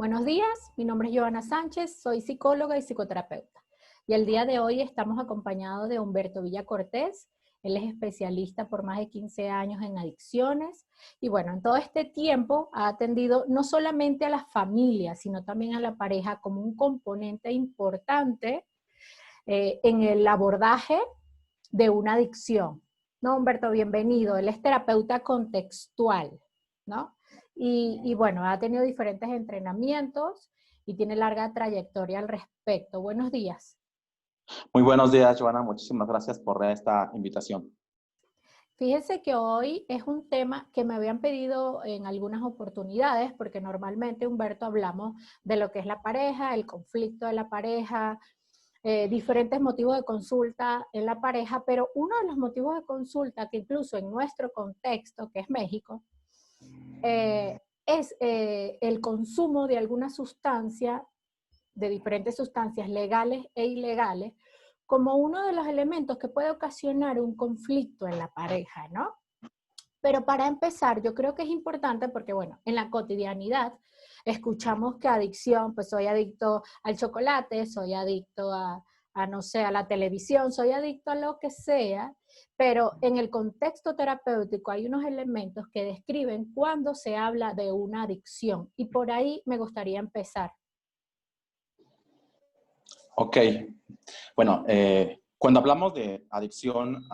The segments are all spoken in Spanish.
Buenos días, mi nombre es Joana Sánchez, soy psicóloga y psicoterapeuta. Y el día de hoy estamos acompañados de Humberto Villacortés. Él es especialista por más de 15 años en adicciones. Y bueno, en todo este tiempo ha atendido no solamente a las familias, sino también a la pareja como un componente importante en el abordaje de una adicción. No, Humberto, bienvenido. Él es terapeuta contextual, ¿no? Y bueno, ha tenido diferentes entrenamientos y tiene larga trayectoria al respecto. Buenos días. Muy buenos días, Joana. Muchísimas gracias por esta invitación. Fíjense que hoy es un tema que me habían pedido en algunas oportunidades, porque normalmente, Humberto, hablamos de lo que es la pareja, el conflicto de la pareja, diferentes motivos de consulta en la pareja, pero uno de los motivos de consulta que incluso en nuestro contexto, que es México, es el consumo de alguna sustancia, de diferentes sustancias legales e ilegales, como uno de los elementos que puede ocasionar un conflicto en la pareja, ¿no? Pero para empezar, yo creo que es importante porque, bueno, en la cotidianidad escuchamos que adicción, pues soy adicto al chocolate, soy adicto no sé, a la televisión, soy adicto a lo que sea, pero en el contexto terapéutico hay unos elementos que describen cuando se habla de una adicción. Y por ahí me gustaría empezar. Ok. Bueno, cuando hablamos de adicción,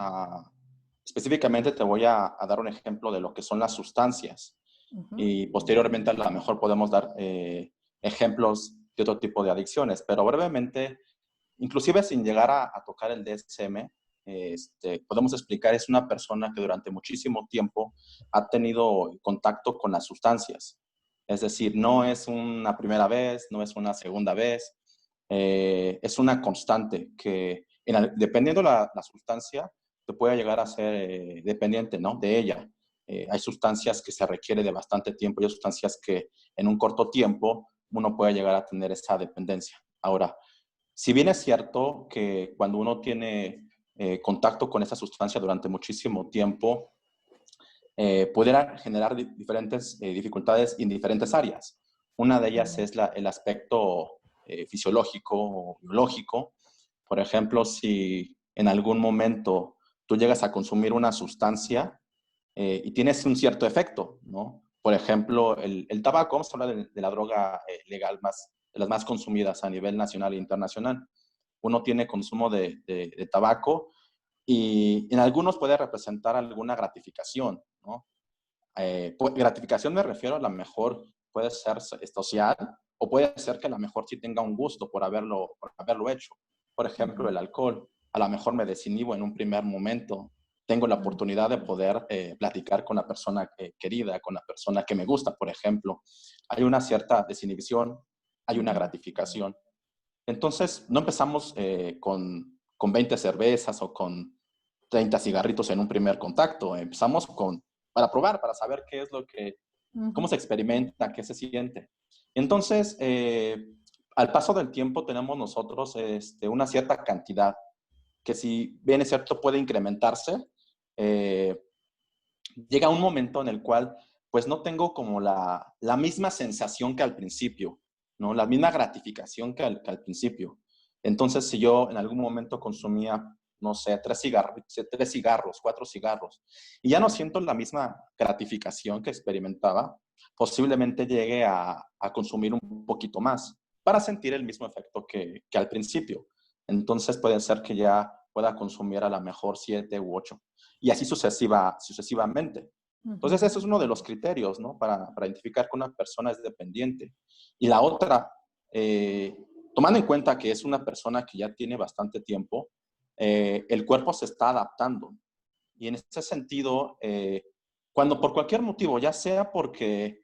específicamente te voy a dar un ejemplo de lo que son las sustancias. Y posteriormente a lo mejor podemos dar ejemplos de otro tipo de adicciones. Pero brevemente, inclusive sin llegar a tocar el DSM, podemos explicar, es una persona que durante muchísimo tiempo ha tenido contacto con las sustancias. Es decir, no es una primera vez, no es una segunda vez, es una constante que dependiendo la sustancia, te puede llegar a ser dependiente, ¿no?, de ella. Hay sustancias que se requiere de bastante tiempo y hay sustancias que en un corto tiempo uno puede llegar a tener esa dependencia. Ahora, si bien es cierto que cuando uno tiene contacto con esa sustancia durante muchísimo tiempo, pudiera generar diferentes dificultades en diferentes áreas. Una de ellas es el aspecto fisiológico o biológico. Por ejemplo, si en algún momento tú llegas a consumir una sustancia y tienes un cierto efecto, ¿no? Por ejemplo, el tabaco, vamos a hablar de la droga legal de las más consumidas a nivel nacional e internacional. Uno tiene consumo de tabaco y en algunos puede representar alguna gratificación, ¿no? Gratificación me refiero a la mejor, puede ser social o puede ser que a lo mejor sí tenga un gusto por haberlo hecho. Por ejemplo, el alcohol. A lo mejor me desinhibo en un primer momento. Tengo la oportunidad de poder platicar con la persona querida, con la persona que me gusta, por ejemplo. Hay una cierta desinhibición, hay una gratificación. Entonces, no empezamos con 20 cervezas o con 30 cigarritos en un primer contacto. Empezamos para probar, para saber qué es cómo se experimenta, qué se siente. Entonces, al paso del tiempo tenemos nosotros una cierta cantidad que, si bien es cierto, puede incrementarse. Llega un momento en el cual pues no tengo como la misma sensación que al principio, ¿no? La misma gratificación que al principio. Entonces, si yo en algún momento consumía, no sé, 3 cigarros, 4 cigarros, y ya no siento la misma gratificación que experimentaba, posiblemente llegue a consumir un poquito más para sentir el mismo efecto que al principio. Entonces puede ser que ya pueda consumir a lo mejor 7 u 8 y así sucesivamente. Entonces, eso es uno de los criterios, ¿no?, para identificar que una persona es dependiente. Y la otra, tomando en cuenta que es una persona que ya tiene bastante tiempo, el cuerpo se está adaptando. Y en ese sentido, cuando por cualquier motivo, ya sea porque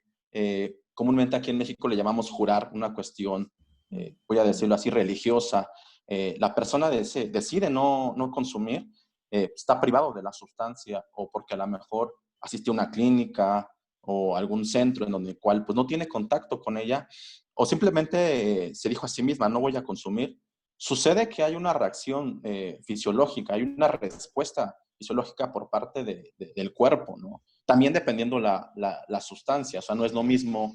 comúnmente aquí en México le llamamos jurar, una cuestión, voy a decirlo así, religiosa, la persona decide no consumir, está privado de la sustancia, o porque a lo mejor asiste a una clínica o algún centro en donde el cual pues no tiene contacto con ella, o simplemente se dijo a sí misma, no voy a consumir. Sucede que hay una reacción fisiológica, hay una respuesta fisiológica por parte del cuerpo, ¿no? También dependiendo la sustancia, o sea, no es lo mismo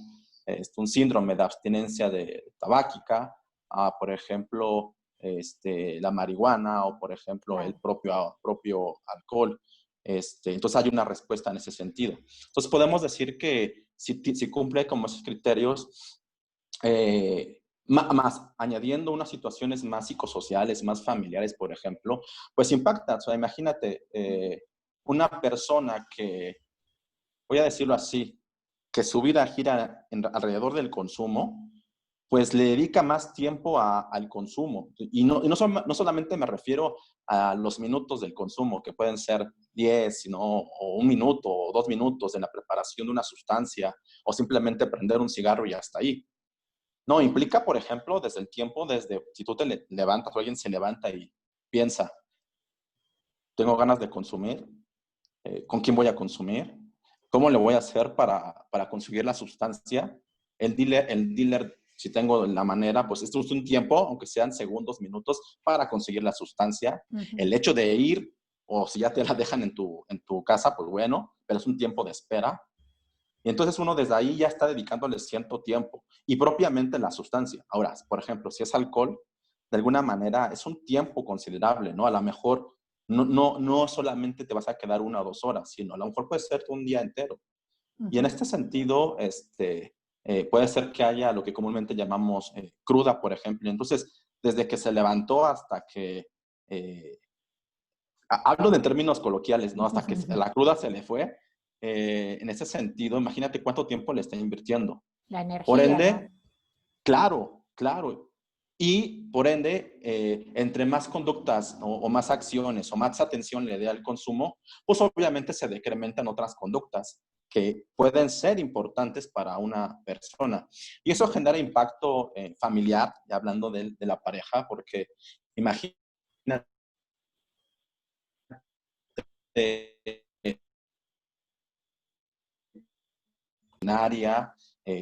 un síndrome de abstinencia tabáquica, por ejemplo, la marihuana o, por ejemplo, Claro. el propio alcohol. Entonces hay una respuesta en ese sentido. Entonces podemos decir que si cumple como esos criterios, más añadiendo unas situaciones más psicosociales, más familiares, por ejemplo, pues impacta. O sea, imagínate una persona que, voy a decirlo así, que su vida gira alrededor del consumo, pues le dedica más tiempo al consumo. Y no solamente me refiero a los minutos del consumo, que pueden ser 10, sino, o 1 minuto o 2 minutos en la preparación de una sustancia, o simplemente prender un cigarro y hasta ahí. No, implica, por ejemplo, desde el tiempo, desde si tú te levantas o alguien se levanta y piensa, tengo ganas de consumir, ¿con quién voy a consumir? ¿Cómo le voy a hacer para conseguir la sustancia? El dealer, si tengo la manera, pues esto es un tiempo, aunque sean segundos, minutos, para conseguir la sustancia. El hecho de ir, o si ya te la dejan en tu casa, pues bueno, pero es un tiempo de espera. Y entonces uno desde ahí ya está dedicándole cierto tiempo. Y propiamente la sustancia. Ahora, por ejemplo, si es alcohol, de alguna manera es un tiempo considerable, ¿no? A lo mejor no solamente te vas a quedar 1 o 2 horas, sino a lo mejor puede ser un día entero. Y en este sentido, puede ser que haya lo que comúnmente llamamos cruda, por ejemplo. Entonces, desde que se levantó hasta que, hablo de términos coloquiales, ¿no? Hasta que la cruda se le fue, en ese sentido, imagínate cuánto tiempo le está invirtiendo. La Por energía, ¿no? ende, claro, claro. Y por ende, entre más conductas o más acciones o más atención le dé al consumo, pues obviamente se decrementan otras conductas que pueden ser importantes para una persona. Y eso genera impacto familiar, ya hablando de la pareja, porque imagínate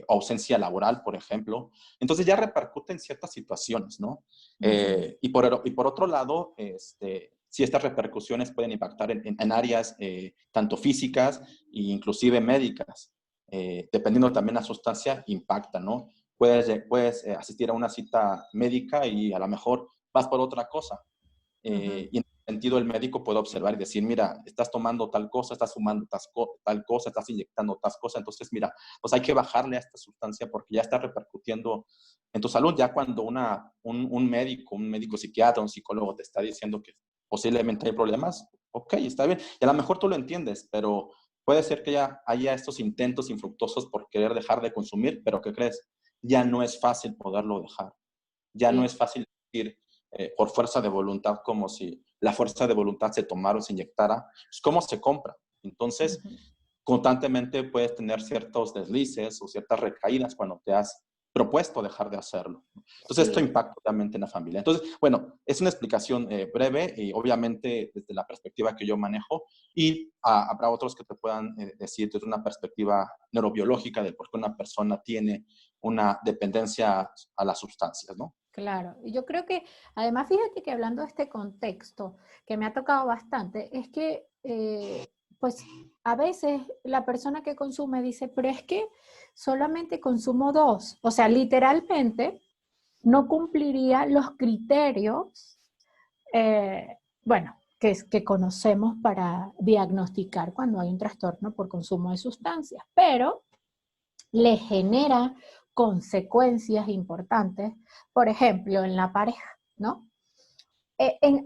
ausencia laboral, por ejemplo. Entonces ya repercute en ciertas situaciones, ¿no? Y por otro lado, si estas repercusiones pueden impactar en áreas tanto físicas e inclusive médicas. Dependiendo también de la sustancia, impacta, ¿no? Puedes asistir a una cita médica y a lo mejor vas por otra cosa. Y en ese sentido el médico puede observar y decir, mira, estás tomando tal cosa, estás fumando tal cosa, estás inyectando tal cosa, entonces mira, pues hay que bajarle a esta sustancia porque ya está repercutiendo en tu salud. Ya cuando un médico psiquiatra, un psicólogo te está diciendo que posiblemente hay problemas, ok, está bien. Y a lo mejor tú lo entiendes, pero puede ser que ya haya estos intentos infructuosos por querer dejar de consumir, pero ¿qué crees? Ya no es fácil poderlo dejar. Ya no Sí. es fácil decir por fuerza de voluntad, como si la fuerza de voluntad se tomara o se inyectara. Pues, ¿cómo se compra? Entonces, constantemente puedes tener ciertos deslices o ciertas recaídas cuando te has propuesto dejar de hacerlo. Entonces, esto Sí. impacta obviamente en la familia. Entonces, bueno, es una explicación breve y obviamente desde la perspectiva que yo manejo y habrá otros que te puedan decir desde una perspectiva neurobiológica de por qué una persona tiene una dependencia a las sustancias, ¿no? Claro, y yo creo que, además, fíjate que hablando de este contexto, que me ha tocado bastante, es que, pues, a veces la persona que consume dice, pero es que solamente consumo 2, o sea, literalmente no cumpliría los criterios, bueno, que conocemos para diagnosticar cuando hay un trastorno por consumo de sustancias, pero le genera consecuencias importantes, por ejemplo, en la pareja, ¿no?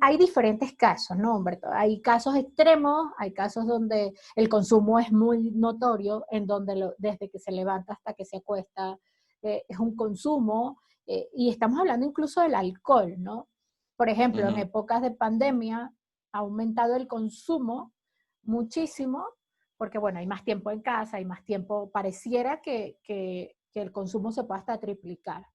Hay diferentes casos, ¿no, Humberto? Hay casos extremos, hay casos donde el consumo es muy notorio, en donde desde que se levanta hasta que se acuesta es un consumo, y estamos hablando incluso del alcohol, ¿no? Por ejemplo, en épocas de pandemia ha aumentado el consumo muchísimo, porque bueno, hay más tiempo en casa, hay más tiempo, pareciera que el consumo se puede hasta triplicar.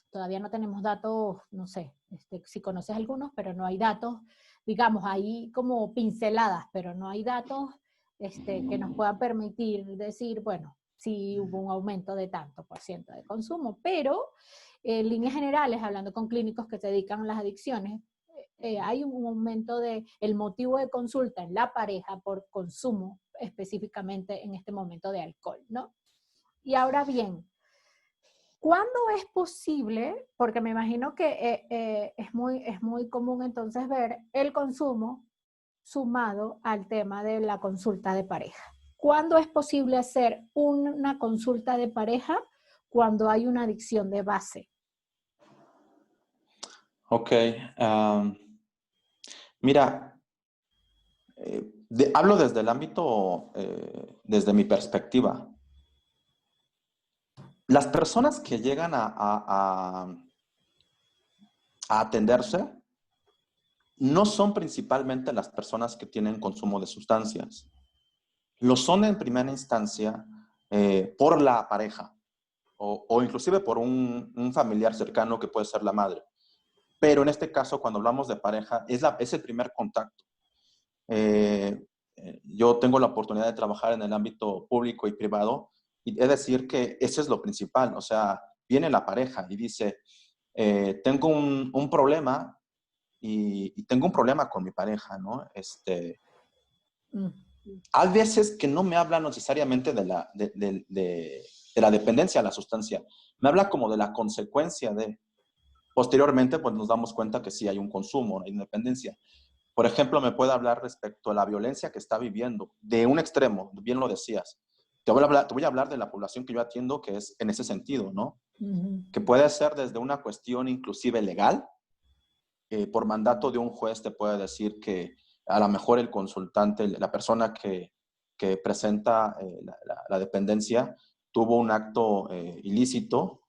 Todavía no tenemos datos, no sé, si conoces algunos, pero no hay datos, digamos, hay como pinceladas, pero no hay datos que nos puedan permitir decir, bueno, sí hubo un aumento de tanto por ciento de consumo, pero en líneas generales, hablando con clínicos que se dedican a las adicciones, hay un aumento de el motivo de consulta en la pareja por consumo, específicamente en este momento de alcohol, ¿no? Y ahora bien, ¿cuándo es posible? Porque me imagino que es muy común entonces ver el consumo sumado al tema de la consulta de pareja. ¿Cuándo es posible hacer una consulta de pareja cuando hay una adicción de base? Ok. Mira, hablo desde el ámbito, desde mi perspectiva. Las personas que llegan a atenderse no son principalmente las personas que tienen consumo de sustancias. Lo son en primera instancia por la pareja o inclusive por un familiar cercano que puede ser la madre. Pero en este caso, cuando hablamos de pareja, es el primer contacto. Yo tengo la oportunidad de trabajar en el ámbito público y privado y es decir que eso es lo principal. O sea, viene la pareja y dice, tengo un problema y tengo un problema con mi pareja, ¿no? Mm. Hay veces que no me habla necesariamente de la dependencia a la sustancia, me habla como de la consecuencia de. Posteriormente, pues nos damos cuenta que sí hay un consumo, hay dependencia. Por ejemplo, me puede hablar respecto a la violencia que está viviendo, de un extremo, bien lo decías. Te voy a hablar de la población que yo atiendo, que es en ese sentido, ¿no? Uh-huh. Que puede ser desde una cuestión inclusive legal, por mandato de un juez te puede decir que a lo mejor el consultante, la persona que presenta la dependencia, tuvo un acto ilícito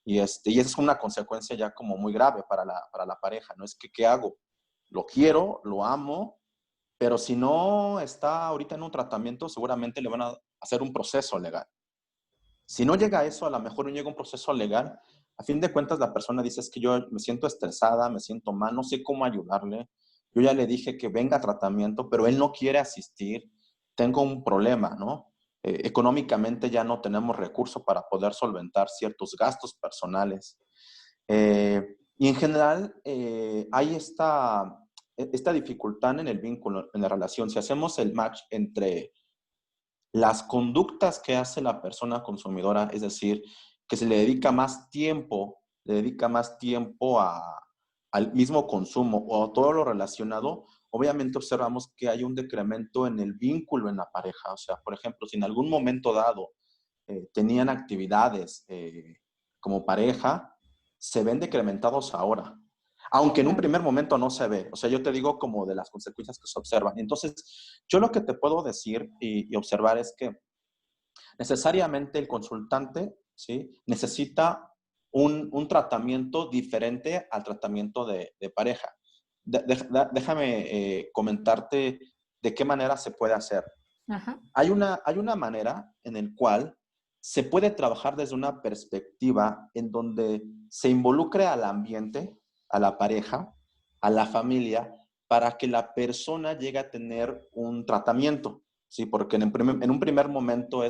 y esa es una consecuencia ya como muy grave para la pareja, ¿no? Es que, ¿qué hago? Lo quiero, lo amo, pero si no está ahorita en un tratamiento, seguramente le van a hacer un proceso legal. Si no llega a eso, a lo mejor no llega un proceso legal, a fin de cuentas la persona dice, es que yo me siento estresada, me siento mal, no sé cómo ayudarle. Yo ya le dije que venga a tratamiento, pero él no quiere asistir. Tengo un problema, ¿no? Económicamente ya no tenemos recursos para poder solventar ciertos gastos personales. Y en general hay esta dificultad en el vínculo, en la relación. Si hacemos el match entre las conductas que hace la persona consumidora, es decir, que se le dedica más tiempo al mismo consumo o a todo lo relacionado, obviamente observamos que hay un decremento en el vínculo en la pareja. O sea, por ejemplo, si en algún momento dado tenían actividades como pareja, se ven decrementados ahora. Aunque en un Claro. primer momento no se ve. O sea, yo te digo como de las consecuencias que se observan. Entonces, yo lo que te puedo decir y observar es que necesariamente el consultante, ¿sí? Necesita un tratamiento diferente al tratamiento de pareja. Déjame comentarte de qué manera se puede hacer. Ajá. Hay una manera en la cual se puede trabajar desde una perspectiva en donde se involucre al ambiente, a la pareja, a la familia, para que la persona llegue a tener un tratamiento, ¿sí? Porque en un primer momento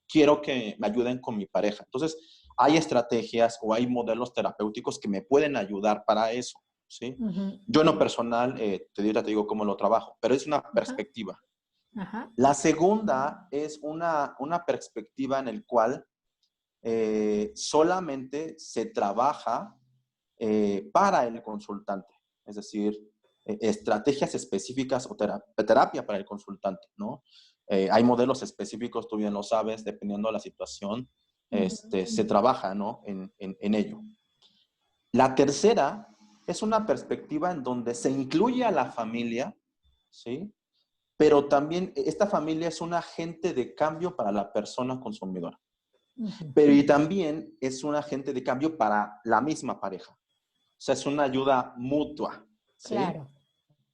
quiero que me ayuden con mi pareja. Entonces, hay estrategias o hay modelos terapéuticos que me pueden ayudar para eso, ¿sí? Uh-huh. Yo en lo personal, te digo cómo lo trabajo, pero es una Ajá. perspectiva. Ajá. La segunda es una perspectiva en el cual solamente se trabaja para el consultante, es decir, estrategias específicas o terapia para el consultante, ¿no? Hay modelos específicos, tú bien lo sabes, dependiendo de la situación, se trabaja, ¿no? En ello. La tercera es una perspectiva en donde se incluye a la familia, ¿sí? Pero también esta familia es un agente de cambio para la persona consumidora. Uh-huh. Pero y también es un agente de cambio para la misma pareja. O sea, es una ayuda mutua, ¿sí? Claro.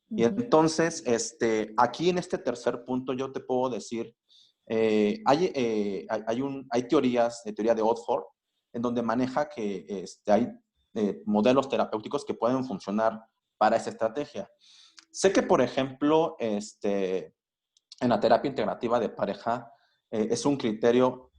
Y Uh-huh. entonces, aquí en este tercer punto yo te puedo decir, hay teorías, de teoría de Oxford, en donde maneja que hay modelos terapéuticos que pueden funcionar para esa estrategia. Sé que, por ejemplo, en la terapia integrativa de pareja es un criterio,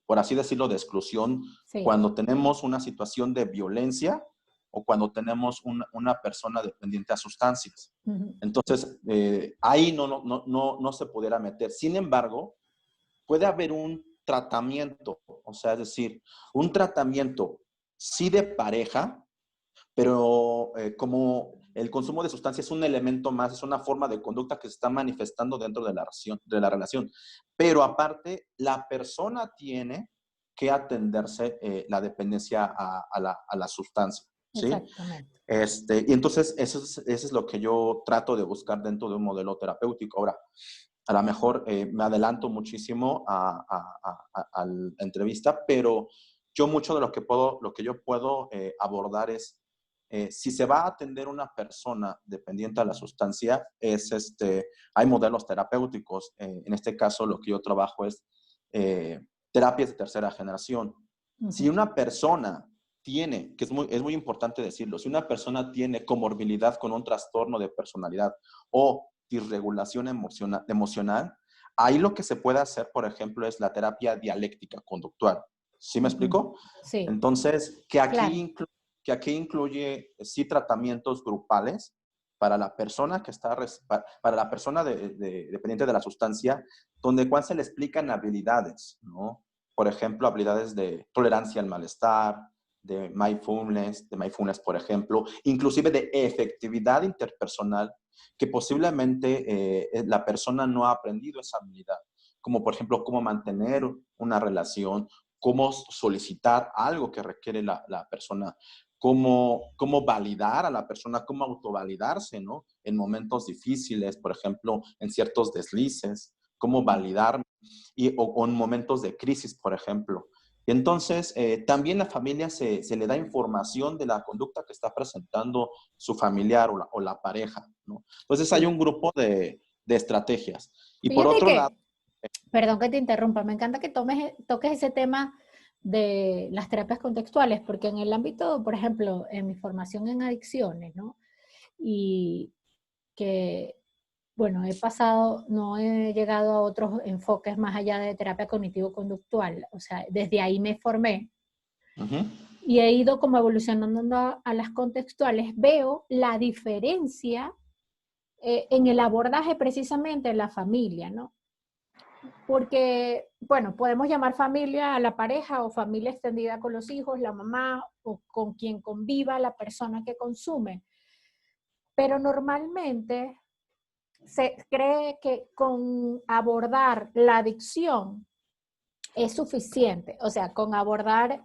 por así decirlo, de exclusión Sí. cuando tenemos una situación de violencia o cuando tenemos una persona dependiente a sustancias. Uh-huh. Entonces, ahí no se pudiera meter. Sin embargo, puede haber un tratamiento, o sea, es decir, un tratamiento sí de pareja, pero como el consumo de sustancias es un elemento más, es una forma de conducta que se está manifestando dentro de la relación. Pero aparte, la persona tiene que atenderse la dependencia a la sustancia, ¿sí? Exactamente. Y entonces eso es lo que yo trato de buscar dentro de un modelo terapéutico. Ahora, a lo mejor me adelanto muchísimo a la entrevista, pero yo mucho de lo que yo puedo abordar es, si se va a atender una persona dependiente de la sustancia, hay modelos terapéuticos. En este caso, lo que yo trabajo es terapias de tercera generación. Si una persona tiene, que es muy importante decirlo, si una persona tiene comorbilidad con un trastorno de personalidad o disregulación emocional, ahí lo que se puede hacer, por ejemplo, es la terapia dialéctica conductual. ¿Sí me explico? Sí, Entonces, claro. que aquí incluye sí tratamientos grupales para la persona que está, para la persona dependiente de la sustancia, donde cual se le explican habilidades, ¿no? Por ejemplo, habilidades de tolerancia al malestar, de mindfulness, por ejemplo, inclusive de efectividad interpersonal, que posiblemente la persona no ha aprendido esa habilidad, como por ejemplo, cómo mantener una relación, cómo solicitar algo que requiere la persona, cómo validar a la persona, cómo autovalidarse, ¿no? En momentos difíciles, por ejemplo, en ciertos deslices, cómo validar, o en momentos de crisis, por ejemplo. Y entonces, también la familia se le da información de la conducta que está presentando su familiar o la pareja, ¿no? Entonces, hay Sí. un grupo de estrategias. Y por Fíjate otro lado, que, perdón que te interrumpa, me encanta que toques ese tema de las terapias contextuales, porque en el ámbito, por ejemplo, en mi formación en adicciones, ¿no? Y que, bueno, no he llegado a otros enfoques más allá de terapia cognitivo-conductual, o sea, desde ahí me formé uh-huh, y he ido como evolucionando a las contextuales, veo la diferencia en el abordaje precisamente de la familia, ¿no? Porque, bueno, podemos llamar familia a la pareja o familia extendida con los hijos, la mamá o con quien conviva la persona que consume. Pero normalmente se cree que con abordar la adicción es suficiente, o sea, con abordar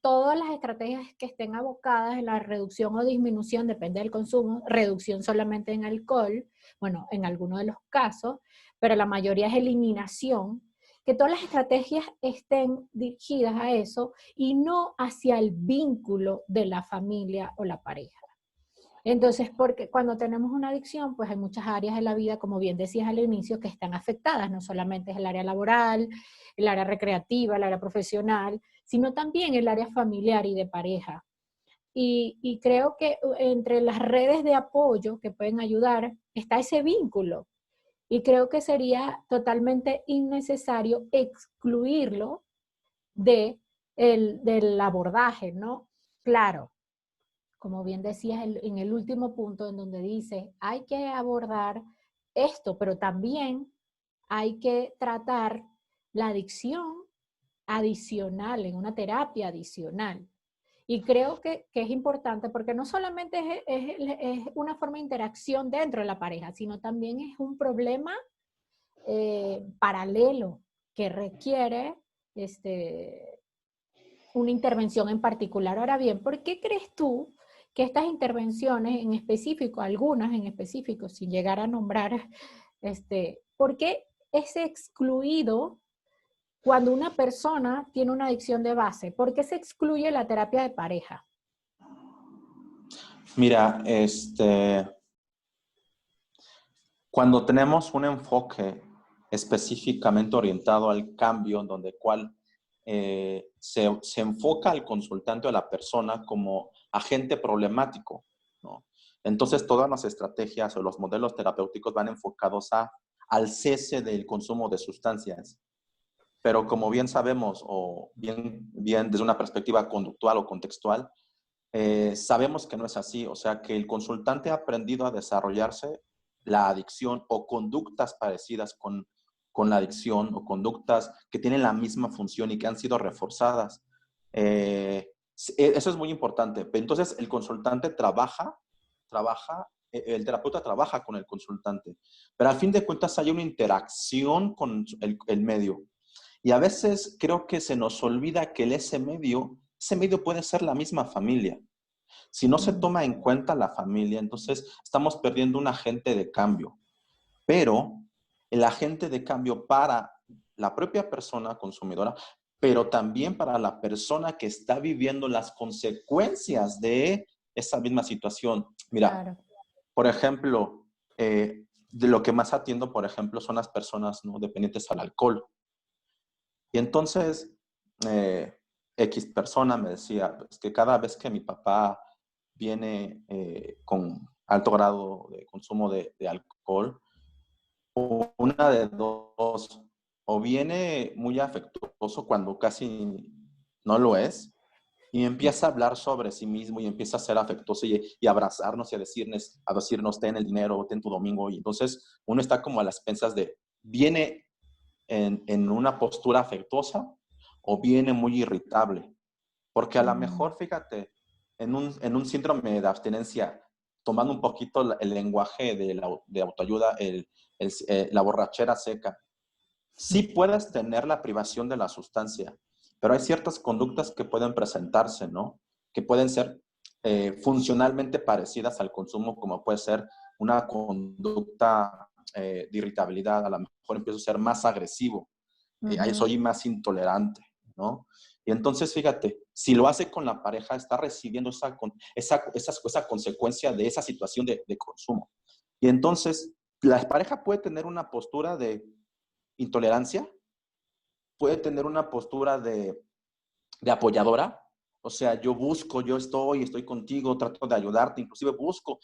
todas las estrategias que estén abocadas en la reducción o disminución, depende del consumo, reducción solamente en alcohol, bueno, en algunos de los casos, pero la mayoría es eliminación, que todas las estrategias estén dirigidas a eso y no hacia el vínculo de la familia o la pareja. Entonces, porque cuando tenemos una adicción, pues hay muchas áreas de la vida, como bien decías al inicio, que están afectadas. No solamente es el área laboral, el área recreativa, el área profesional, sino también el área familiar y de pareja. Y creo que entre las redes de apoyo que pueden ayudar está ese vínculo. Y creo que sería totalmente innecesario excluirlo del abordaje, ¿no? Claro, como bien decías en el último punto en donde dice, hay que abordar esto, pero también hay que tratar la adicción adicional, en una terapia adicional. Y creo que es importante porque no solamente es una forma de interacción dentro de la pareja, sino también es un problema paralelo que requiere una intervención en particular. Ahora bien, ¿por qué crees tú que estas intervenciones en específico, algunas en específico, sin llegar a nombrar, por qué es excluido cuando una persona tiene una adicción de base? ¿Por qué se excluye la terapia de pareja? mira, cuando tenemos un enfoque específicamente orientado al cambio, en donde cual se enfoca al consultante o a la persona como agente problemático, ¿no? Entonces, todas las estrategias o los modelos terapéuticos van enfocados al cese del consumo de sustancias. Pero como bien sabemos, o bien desde una perspectiva conductual o contextual, sabemos que no es así. O sea, que el consultante ha aprendido a desarrollarse la adicción o conductas parecidas con la adicción o conductas que tienen la misma función y que han sido reforzadas. Eso es muy importante. Entonces, el consultante el terapeuta trabaja con el consultante, pero al fin de cuentas hay una interacción con el medio. Y a veces creo que se nos olvida que ese medio puede ser la misma familia. Si no se toma en cuenta la familia, entonces estamos perdiendo un agente de cambio. Pero el agente de cambio para la propia persona consumidora, pero también para la persona que está viviendo las consecuencias de esa misma situación. Mira, claro. Por ejemplo, de lo que más atiendo, por ejemplo, son las personas no dependientes al alcohol. Y entonces, X persona me decía pues, que cada vez que mi papá viene con alto grado de consumo de alcohol, una de dos, o viene muy afectuoso cuando casi no lo es, y empieza a hablar sobre sí mismo y empieza a ser afectuoso y abrazarnos y a decirnos, ten el dinero, ten tu domingo. Y entonces uno está como a las expensas de, viene en una postura afectuosa o viene muy irritable. Porque a lo mejor, fíjate, en un síndrome de abstinencia, tomando un poquito el lenguaje de autoayuda, la borrachera seca, sí puedes tener la privación de la sustancia, pero hay ciertas conductas que pueden presentarse, ¿no? Que pueden ser funcionalmente parecidas al consumo, como puede ser una conducta de irritabilidad. A lo mejor empiezo a ser más agresivo, soy más intolerante, ¿no? Y entonces, fíjate, si lo hace con la pareja, está recibiendo esa consecuencia de esa situación de consumo. Y entonces, la pareja puede tener una postura de intolerancia, puede tener una postura de apoyadora, o sea, yo estoy contigo, trato de ayudarte, inclusive busco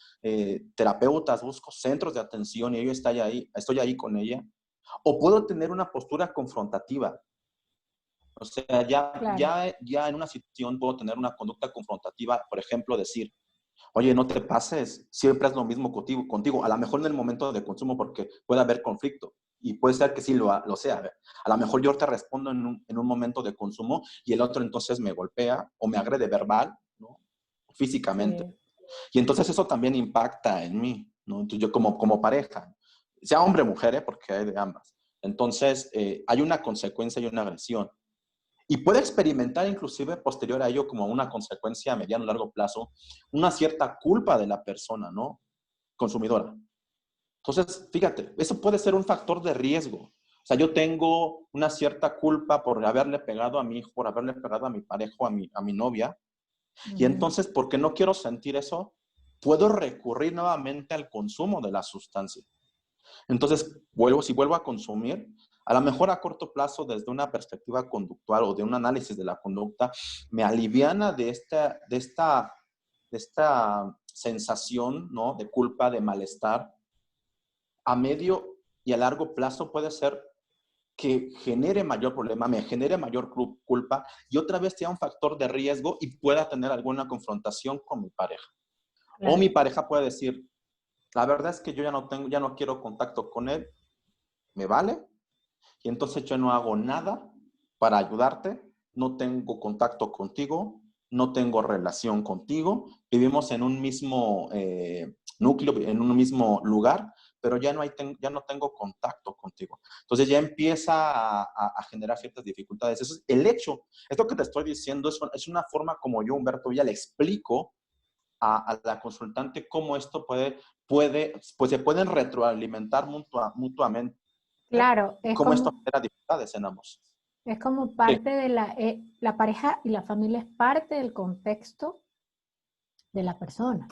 terapeutas, busco centros de atención y yo estoy ahí con ella. O puedo tener una postura confrontativa. O sea, ya en una situación puedo tener una conducta confrontativa, por ejemplo, decir, oye, no te pases, siempre es lo mismo contigo. A lo mejor en el momento de consumo porque puede haber conflicto y puede ser que sí lo sea. A lo mejor yo te respondo en un momento de consumo y el otro entonces me golpea o me agrede verbal, ¿no? Físicamente. Sí. Y entonces eso también impacta en mí, ¿no? Entonces yo como pareja, sea hombre o mujer, porque hay de ambas. Entonces hay una consecuencia y una agresión. Y puede experimentar inclusive posterior a ello como una consecuencia a mediano o largo plazo, una cierta culpa de la persona, ¿no? Consumidora. Entonces, fíjate, eso puede ser un factor de riesgo. O sea, yo tengo una cierta culpa por haberle pegado a mi hijo, por haberle pegado a mi pareja, a mi novia. Y entonces, porque no quiero sentir eso, puedo recurrir nuevamente al consumo de la sustancia. Entonces, si vuelvo a consumir, a lo mejor a corto plazo, desde una perspectiva conductual o de un análisis de la conducta, me aliviana de esta sensación, ¿no? De culpa, de malestar. A medio y a largo plazo puede ser que genere mayor problema, me genere mayor culpa y otra vez sea un factor de riesgo y pueda tener alguna confrontación con mi pareja. Claro. O mi pareja puede decir, la verdad es que yo ya no quiero contacto con él, ¿me vale? Y entonces yo no hago nada para ayudarte, no tengo contacto contigo, no tengo relación contigo, vivimos en un mismo núcleo, en un mismo lugar, pero ya no tengo contacto contigo. Entonces ya empieza a generar ciertas dificultades. Eso es el hecho. Esto que te estoy diciendo es una forma como yo, Humberto, ya le explico a la consultante cómo esto pues se pueden retroalimentar mutuamente. Claro, cómo esto genera dificultades en ambos. Es como parte de la pareja y la familia es parte del contexto de la persona,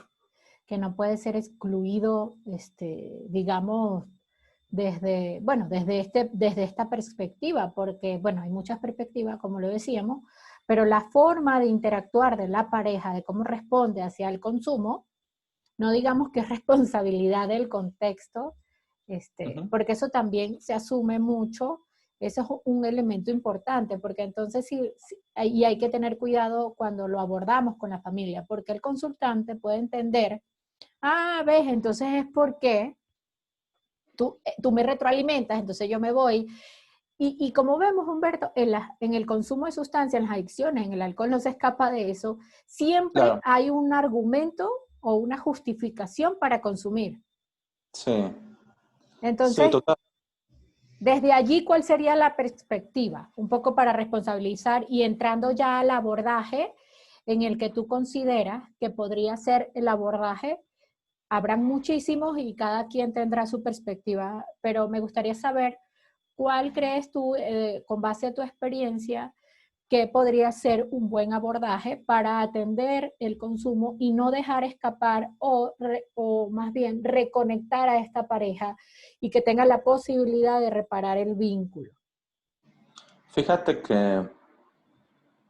que no puede ser excluido, digamos, desde esta perspectiva, porque, bueno, hay muchas perspectivas, como lo decíamos, pero la forma de interactuar de la pareja, de cómo responde hacia el consumo, no digamos que es responsabilidad del contexto, porque eso también se asume mucho, eso es un elemento importante, porque entonces y hay que tener cuidado cuando lo abordamos con la familia, porque el consultante puede entender, ves, entonces es porque tú me retroalimentas, entonces yo me voy. Y como vemos, Humberto, en el consumo de sustancias, en las adicciones, en el alcohol no se escapa de eso, siempre Claro, hay un argumento o una justificación para consumir. sí, sí, Entonces, total. desde allí, ¿cuál sería la perspectiva? Un poco para responsabilizar y entrando ya al abordaje en el que tú consideras que podría ser el abordaje. Habrán muchísimos y cada quien tendrá su perspectiva, pero me gustaría saber cuál crees tú, con base a tu experiencia, que podría ser un buen abordaje para atender el consumo y no dejar escapar o más bien reconectar a esta pareja y que tenga la posibilidad de reparar el vínculo. Fíjate que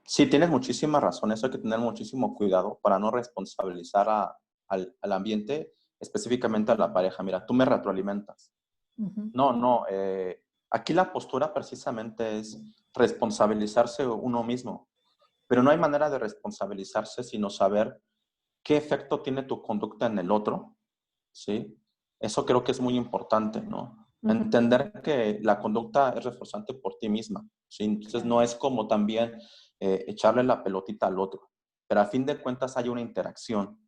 sí, tienes muchísima razón. Eso hay que tener muchísimo cuidado para no responsabilizar al ambiente, específicamente a la pareja. Mira, tú me retroalimentas. Uh-huh. No, no. Aquí la postura precisamente es responsabilizarse uno mismo. Pero no hay manera de responsabilizarse sino saber qué efecto tiene tu conducta en el otro, ¿sí? Eso creo que es muy importante, ¿no? Uh-huh. Entender que la conducta es reforzante por ti misma, ¿sí? Entonces Claro. no es como también echarle la pelotita al otro, pero a fin de cuentas hay una interacción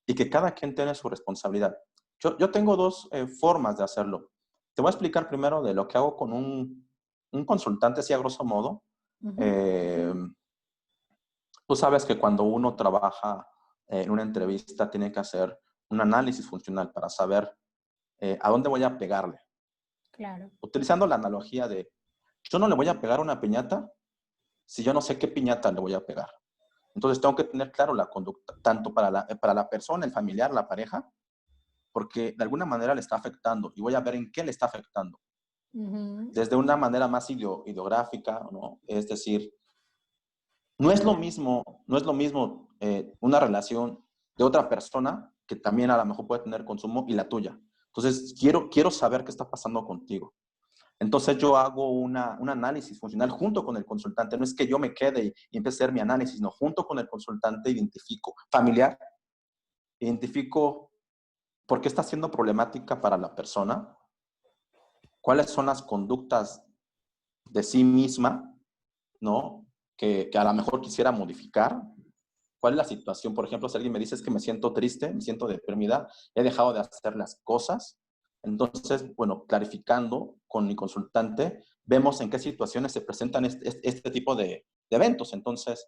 y que cada quien tiene su responsabilidad. Yo tengo dos formas de hacerlo. Te voy a explicar primero de lo que hago con un consultante, así a grosso modo. Uh-huh. Eh, Tú sabes que cuando uno trabaja en una entrevista tiene que hacer un análisis funcional para saber a dónde voy a pegarle. Claro. Utilizando la analogía de, yo no le voy a pegar una piñata si yo no sé qué piñata le voy a pegar. Entonces tengo que tener claro la conducta, tanto para la persona, el familiar, la pareja, porque de alguna manera le está afectando y voy a ver en qué le está afectando. Uh-huh. Desde una manera más ideográfica, ¿no? Es decir, no es lo mismo una relación de otra persona que también a lo mejor puede tener consumo y la tuya. Entonces, quiero saber qué está pasando contigo. Entonces, yo hago un análisis funcional junto con el consultante. No es que yo me quede y empiece a hacer mi análisis, no, junto con el consultante identifico, familiar, identifico por qué está siendo problemática para la persona, cuáles son las conductas de sí misma, ¿no? Que a lo mejor quisiera modificar. ¿Cuál es la situación? Por ejemplo, si alguien me dice es que me siento triste, me siento deprimida, he dejado de hacer las cosas. Entonces, bueno, clarificando con mi consultante, vemos en qué situaciones se presentan este tipo de eventos. Entonces,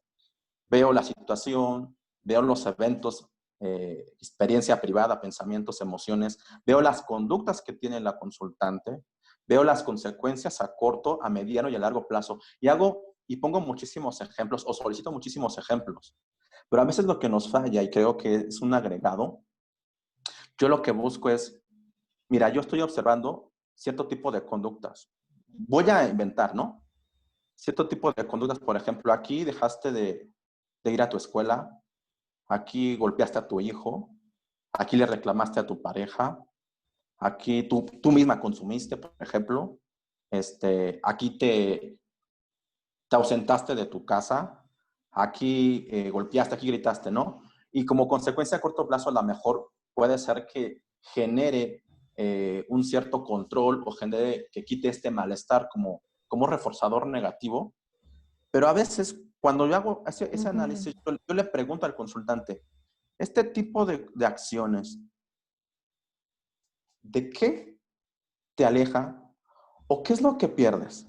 veo la situación, veo los eventos, experiencia privada, pensamientos, emociones, veo las conductas que tiene la consultante, veo las consecuencias a corto, a mediano y a largo plazo. Y pongo muchísimos ejemplos o solicito muchísimos ejemplos. Pero a veces lo que nos falla, y creo que es un agregado, yo lo que busco es, mira, yo estoy observando cierto tipo de conductas. Voy a inventar, ¿no? Cierto tipo de conductas, por ejemplo, aquí dejaste de ir a tu escuela, aquí golpeaste a tu hijo, aquí le reclamaste a tu pareja, aquí tú misma consumiste, por ejemplo, aquí te ausentaste de tu casa, aquí golpeaste, aquí gritaste, ¿no? Y como consecuencia a corto plazo, a lo mejor puede ser que genere un cierto control o genere que quite este malestar como reforzador negativo. Pero a veces, cuando yo hago ese Uh-huh. análisis, yo le pregunto al consultante, este tipo de acciones, ¿de qué te aleja o qué es lo que pierdes?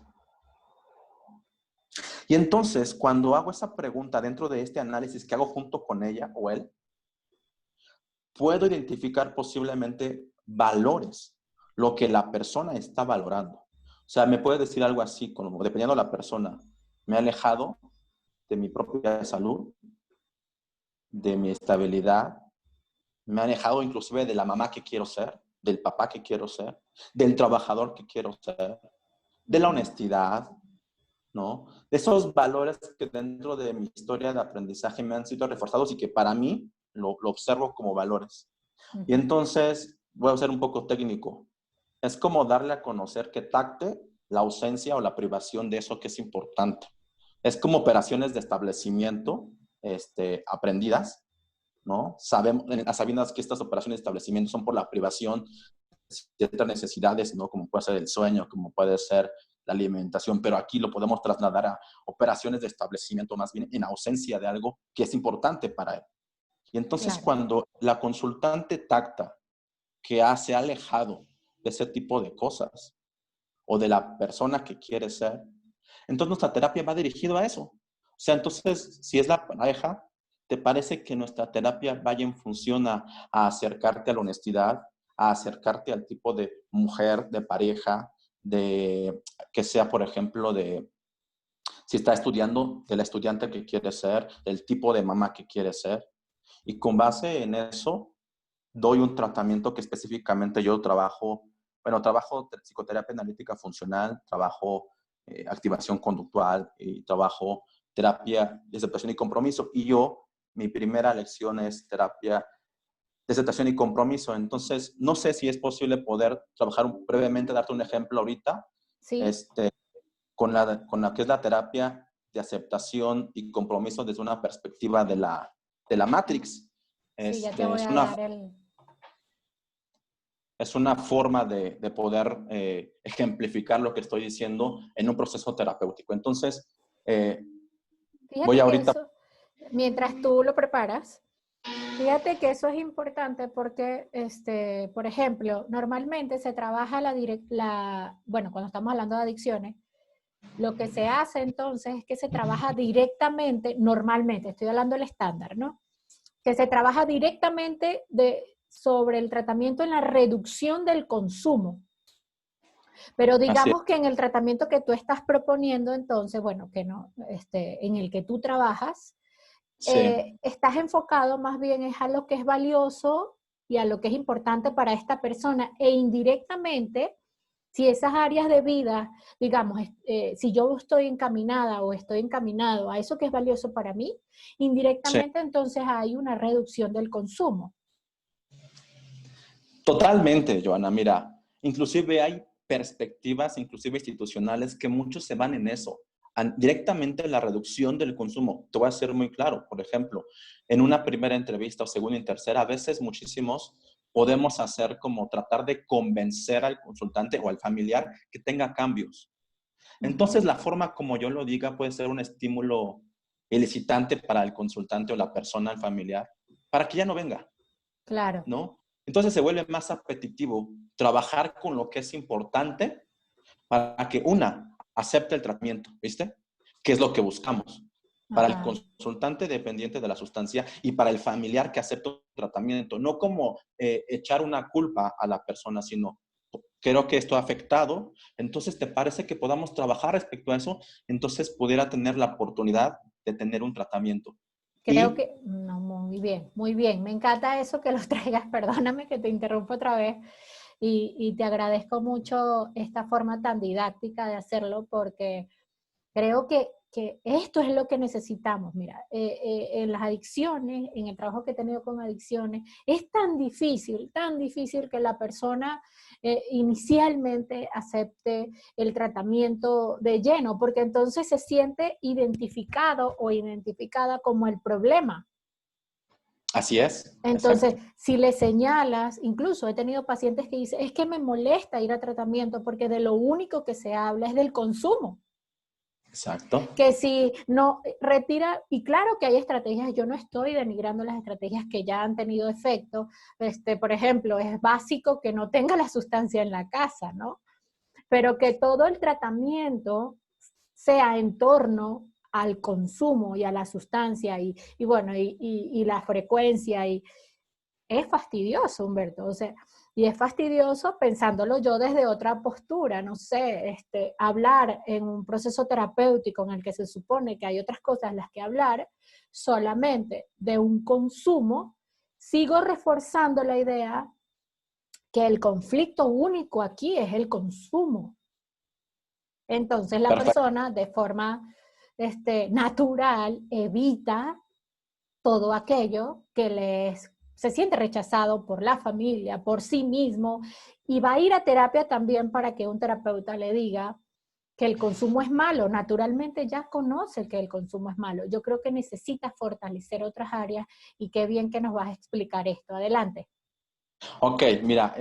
Y entonces, cuando hago esa pregunta dentro de este análisis que hago junto con ella o él, puedo identificar posiblemente valores, lo que la persona está valorando. O sea, me puede decir algo así, como dependiendo de la persona, me he alejado de mi propia salud, de mi estabilidad, me he alejado inclusive de la mamá que quiero ser, del papá que quiero ser, del trabajador que quiero ser, de la Uh-huh. honestidad, ¿no? De esos valores que dentro de mi historia de aprendizaje me han sido reforzados y que para mí lo observo como valores. Y Uh-huh. entonces, voy a ser un poco técnico, es como darle a conocer que tacte la ausencia o la privación de eso que es importante. Es como operaciones de establecimiento aprendidas, ¿no? Sabemos, a sabiendas que estas operaciones de establecimiento son por la privación ciertas necesidades, ¿no? Como puede ser el sueño, como puede ser la alimentación, pero aquí lo podemos trasladar a operaciones de establecimiento, más bien en ausencia de algo que es importante para él. Y entonces Claro. cuando la consultante tacta se ha alejado de ese tipo de cosas o de la persona que quiere ser, entonces nuestra terapia va dirigido a eso. O sea, entonces, si es la pareja, ¿te parece que nuestra terapia vaya en función a acercarte a la honestidad, a acercarte al tipo de mujer, de pareja, de que sea, por ejemplo, de si está estudiando, de la estudiante que quiere ser, del tipo de mamá que quiere ser? Y con base en eso, doy un tratamiento que específicamente yo trabajo, bueno, trabajo psicoterapia analítica funcional, trabajo activación conductual y trabajo terapia de aceptación y compromiso. Y yo, mi primera lección es terapia de aceptación y compromiso. Entonces, no sé si es posible poder trabajar brevemente, darte un ejemplo ahorita, Sí, con la que es la terapia de aceptación y compromiso desde una perspectiva de la Matrix. sí, ya te voy Es a una dar el... es una forma de poder ejemplificar lo que estoy diciendo en un proceso terapéutico. Entonces, eh, voy Fíjate que ahorita, eso, mientras tú lo preparas, fíjate que eso es importante porque, por ejemplo, normalmente se trabaja bueno, cuando estamos hablando de adicciones, lo que se hace entonces es que se trabaja directamente, normalmente, estoy hablando del estándar, ¿no? Que se trabaja directamente sobre el tratamiento en la reducción del consumo. Pero así es, digamos que en el tratamiento que tú estás proponiendo, entonces, bueno, que no, en el que tú trabajas, sí, estás enfocado más bien es a lo que es valioso y a lo que es importante para esta persona e indirectamente, si esas áreas de vida, digamos, si yo estoy encaminada o estoy encaminado a eso que es valioso para mí, sí. indirectamente entonces hay una reducción del consumo. Totalmente, Joana. Mira, inclusive hay perspectivas, inclusive institucionales, que muchos se van en eso, directamente en la reducción del consumo. Te voy a ser muy claro. Por ejemplo, en una primera entrevista o segunda y tercera, a veces muchísimos podemos hacer como tratar de convencer al consultante o al familiar que tenga cambios. Entonces, Ujú. la forma como yo lo diga puede ser un estímulo elicitante para el consultante o la persona, el familiar, para que ya no venga, Claro. ¿no? Entonces se vuelve más apetitivo trabajar con lo que es importante para que una acepte el tratamiento, ¿viste? Que es lo que buscamos. Para el Ajá. consultante dependiente de la sustancia y para el familiar que acepta el tratamiento. No como echar una culpa a la persona, sino creo que esto ha afectado. Entonces, ¿te parece que podamos trabajar respecto a eso? Entonces, pudiera tener la oportunidad de tener un tratamiento. Creo Y que, no, muy bien, muy bien. Me encanta eso que los traigas. Perdóname que te interrumpo otra vez. Y te agradezco mucho esta forma tan didáctica de hacerlo porque creo que esto es lo que necesitamos. Mira, en las adicciones, en el trabajo que he tenido con adicciones, es tan difícil que la persona inicialmente acepte el tratamiento de lleno, porque entonces se siente identificado o identificada como el problema. así es, Entonces, exacto, si le señalas, incluso he tenido pacientes que dicen, es que me molesta ir a tratamiento porque de lo único que se habla es del consumo. exacto. Que si no retira, y claro que hay estrategias, yo no estoy denigrando las estrategias que ya han tenido efecto, por ejemplo, es básico que no tenga la sustancia en la casa, ¿no? Pero que todo el tratamiento sea en torno al consumo y a la sustancia y bueno, y la frecuencia y es fastidioso, Humberto, o sea, y es fastidioso pensándolo yo desde otra postura, no sé, hablar en un proceso terapéutico en el que se supone que hay otras cosas las que hablar, solamente de un consumo, sigo reforzando la idea que el conflicto único aquí es el consumo. Entonces la Perfecto. persona de forma natural evita todo aquello que se siente rechazado por la familia, por sí mismo, y va a ir a terapia también para que un terapeuta le diga que el consumo es malo. Naturalmente ya conoce que el consumo es malo. Yo creo que necesita fortalecer otras áreas y qué bien que nos vas a explicar esto. Adelante. Ok, mira,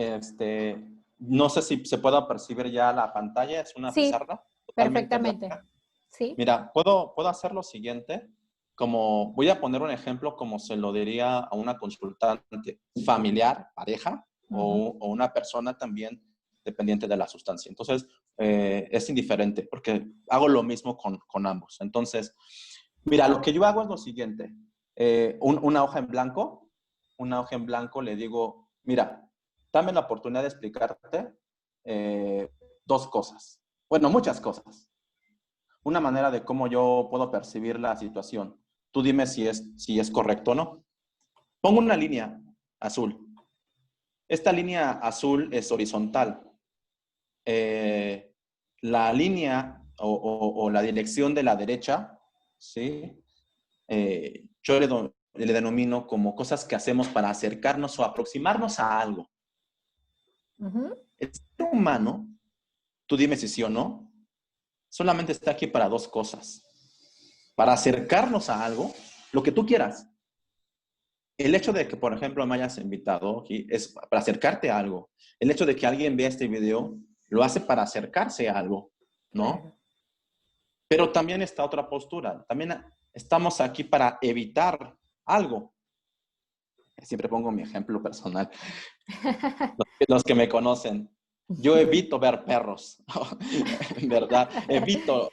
no sé si se pueda percibir ya la pantalla, es una Sí, pizarra totalmente perfectamente. blanca. Sí. Mira, puedo hacer lo siguiente, como voy a poner un ejemplo como se lo diría a una consultante familiar, pareja, o una persona también dependiente de la sustancia. Entonces, es indiferente porque hago lo mismo con ambos. Entonces, mira, lo que yo hago es lo siguiente. Una hoja en blanco le digo, mira, dame la oportunidad de explicarte dos cosas. Bueno, muchas cosas. Una manera de cómo yo puedo percibir la situación. Tú dime si es correcto o no. Pongo una línea azul. Esta línea azul es horizontal. Eh, la línea o la dirección de la derecha, ¿sí? Yo le denomino como cosas que hacemos para acercarnos o aproximarnos a algo. El ser humano, tú dime si sí o no, solamente está aquí para dos cosas. Para acercarnos a algo, lo que tú quieras. El hecho de que, por ejemplo, me hayas invitado aquí es para acercarte a algo. El hecho de que alguien vea este video lo hace para acercarse a algo, ¿no? Claro. Pero también está otra postura. También estamos aquí para evitar algo. Siempre pongo mi ejemplo personal. Los que me conocen. Yo evito ver perros, ¿verdad? Evito,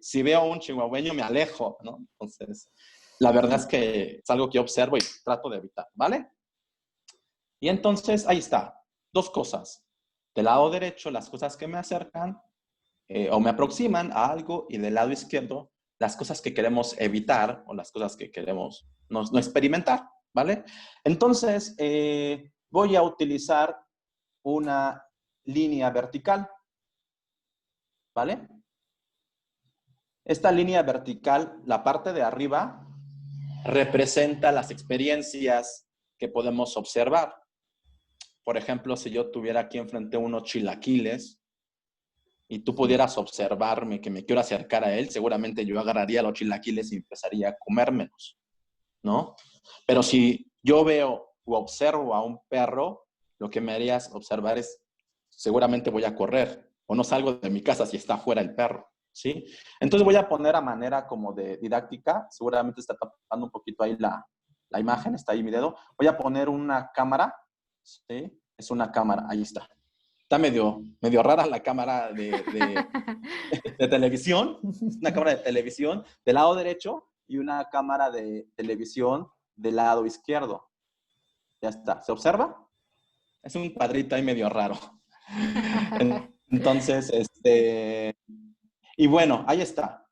si veo un chihuahueño me alejo, ¿no? Entonces, la verdad es que es algo que observo y trato de evitar, ¿vale? Y entonces, ahí está, dos cosas. Del lado derecho, las cosas que me acercan o me aproximan a algo, y del lado izquierdo, las cosas que queremos evitar o las cosas que queremos no experimentar, ¿vale? Entonces, voy a utilizar una línea vertical, ¿vale? Esta línea vertical, la parte de arriba, representa las experiencias que podemos observar. Por ejemplo, si yo tuviera aquí enfrente unos chilaquiles y tú pudieras observarme que me quiero acercar a él, seguramente yo agarraría los chilaquiles y empezaría a comérmelos, ¿no? Pero si yo veo o observo a un perro, lo que me harías observar es, seguramente voy a correr o no salgo de mi casa si está fuera el perro, ¿sí? Entonces voy a poner a manera como de didáctica, seguramente está tapando un poquito ahí la imagen, está ahí mi dedo. Voy a poner una cámara, ¿sí? Es una cámara, ahí está. Está medio rara la cámara de televisión, una cámara de televisión del lado derecho y una cámara de televisión del lado izquierdo. Ya está. ¿Se observa? Es un cuadrito ahí medio raro. Entonces, y bueno, ahí está.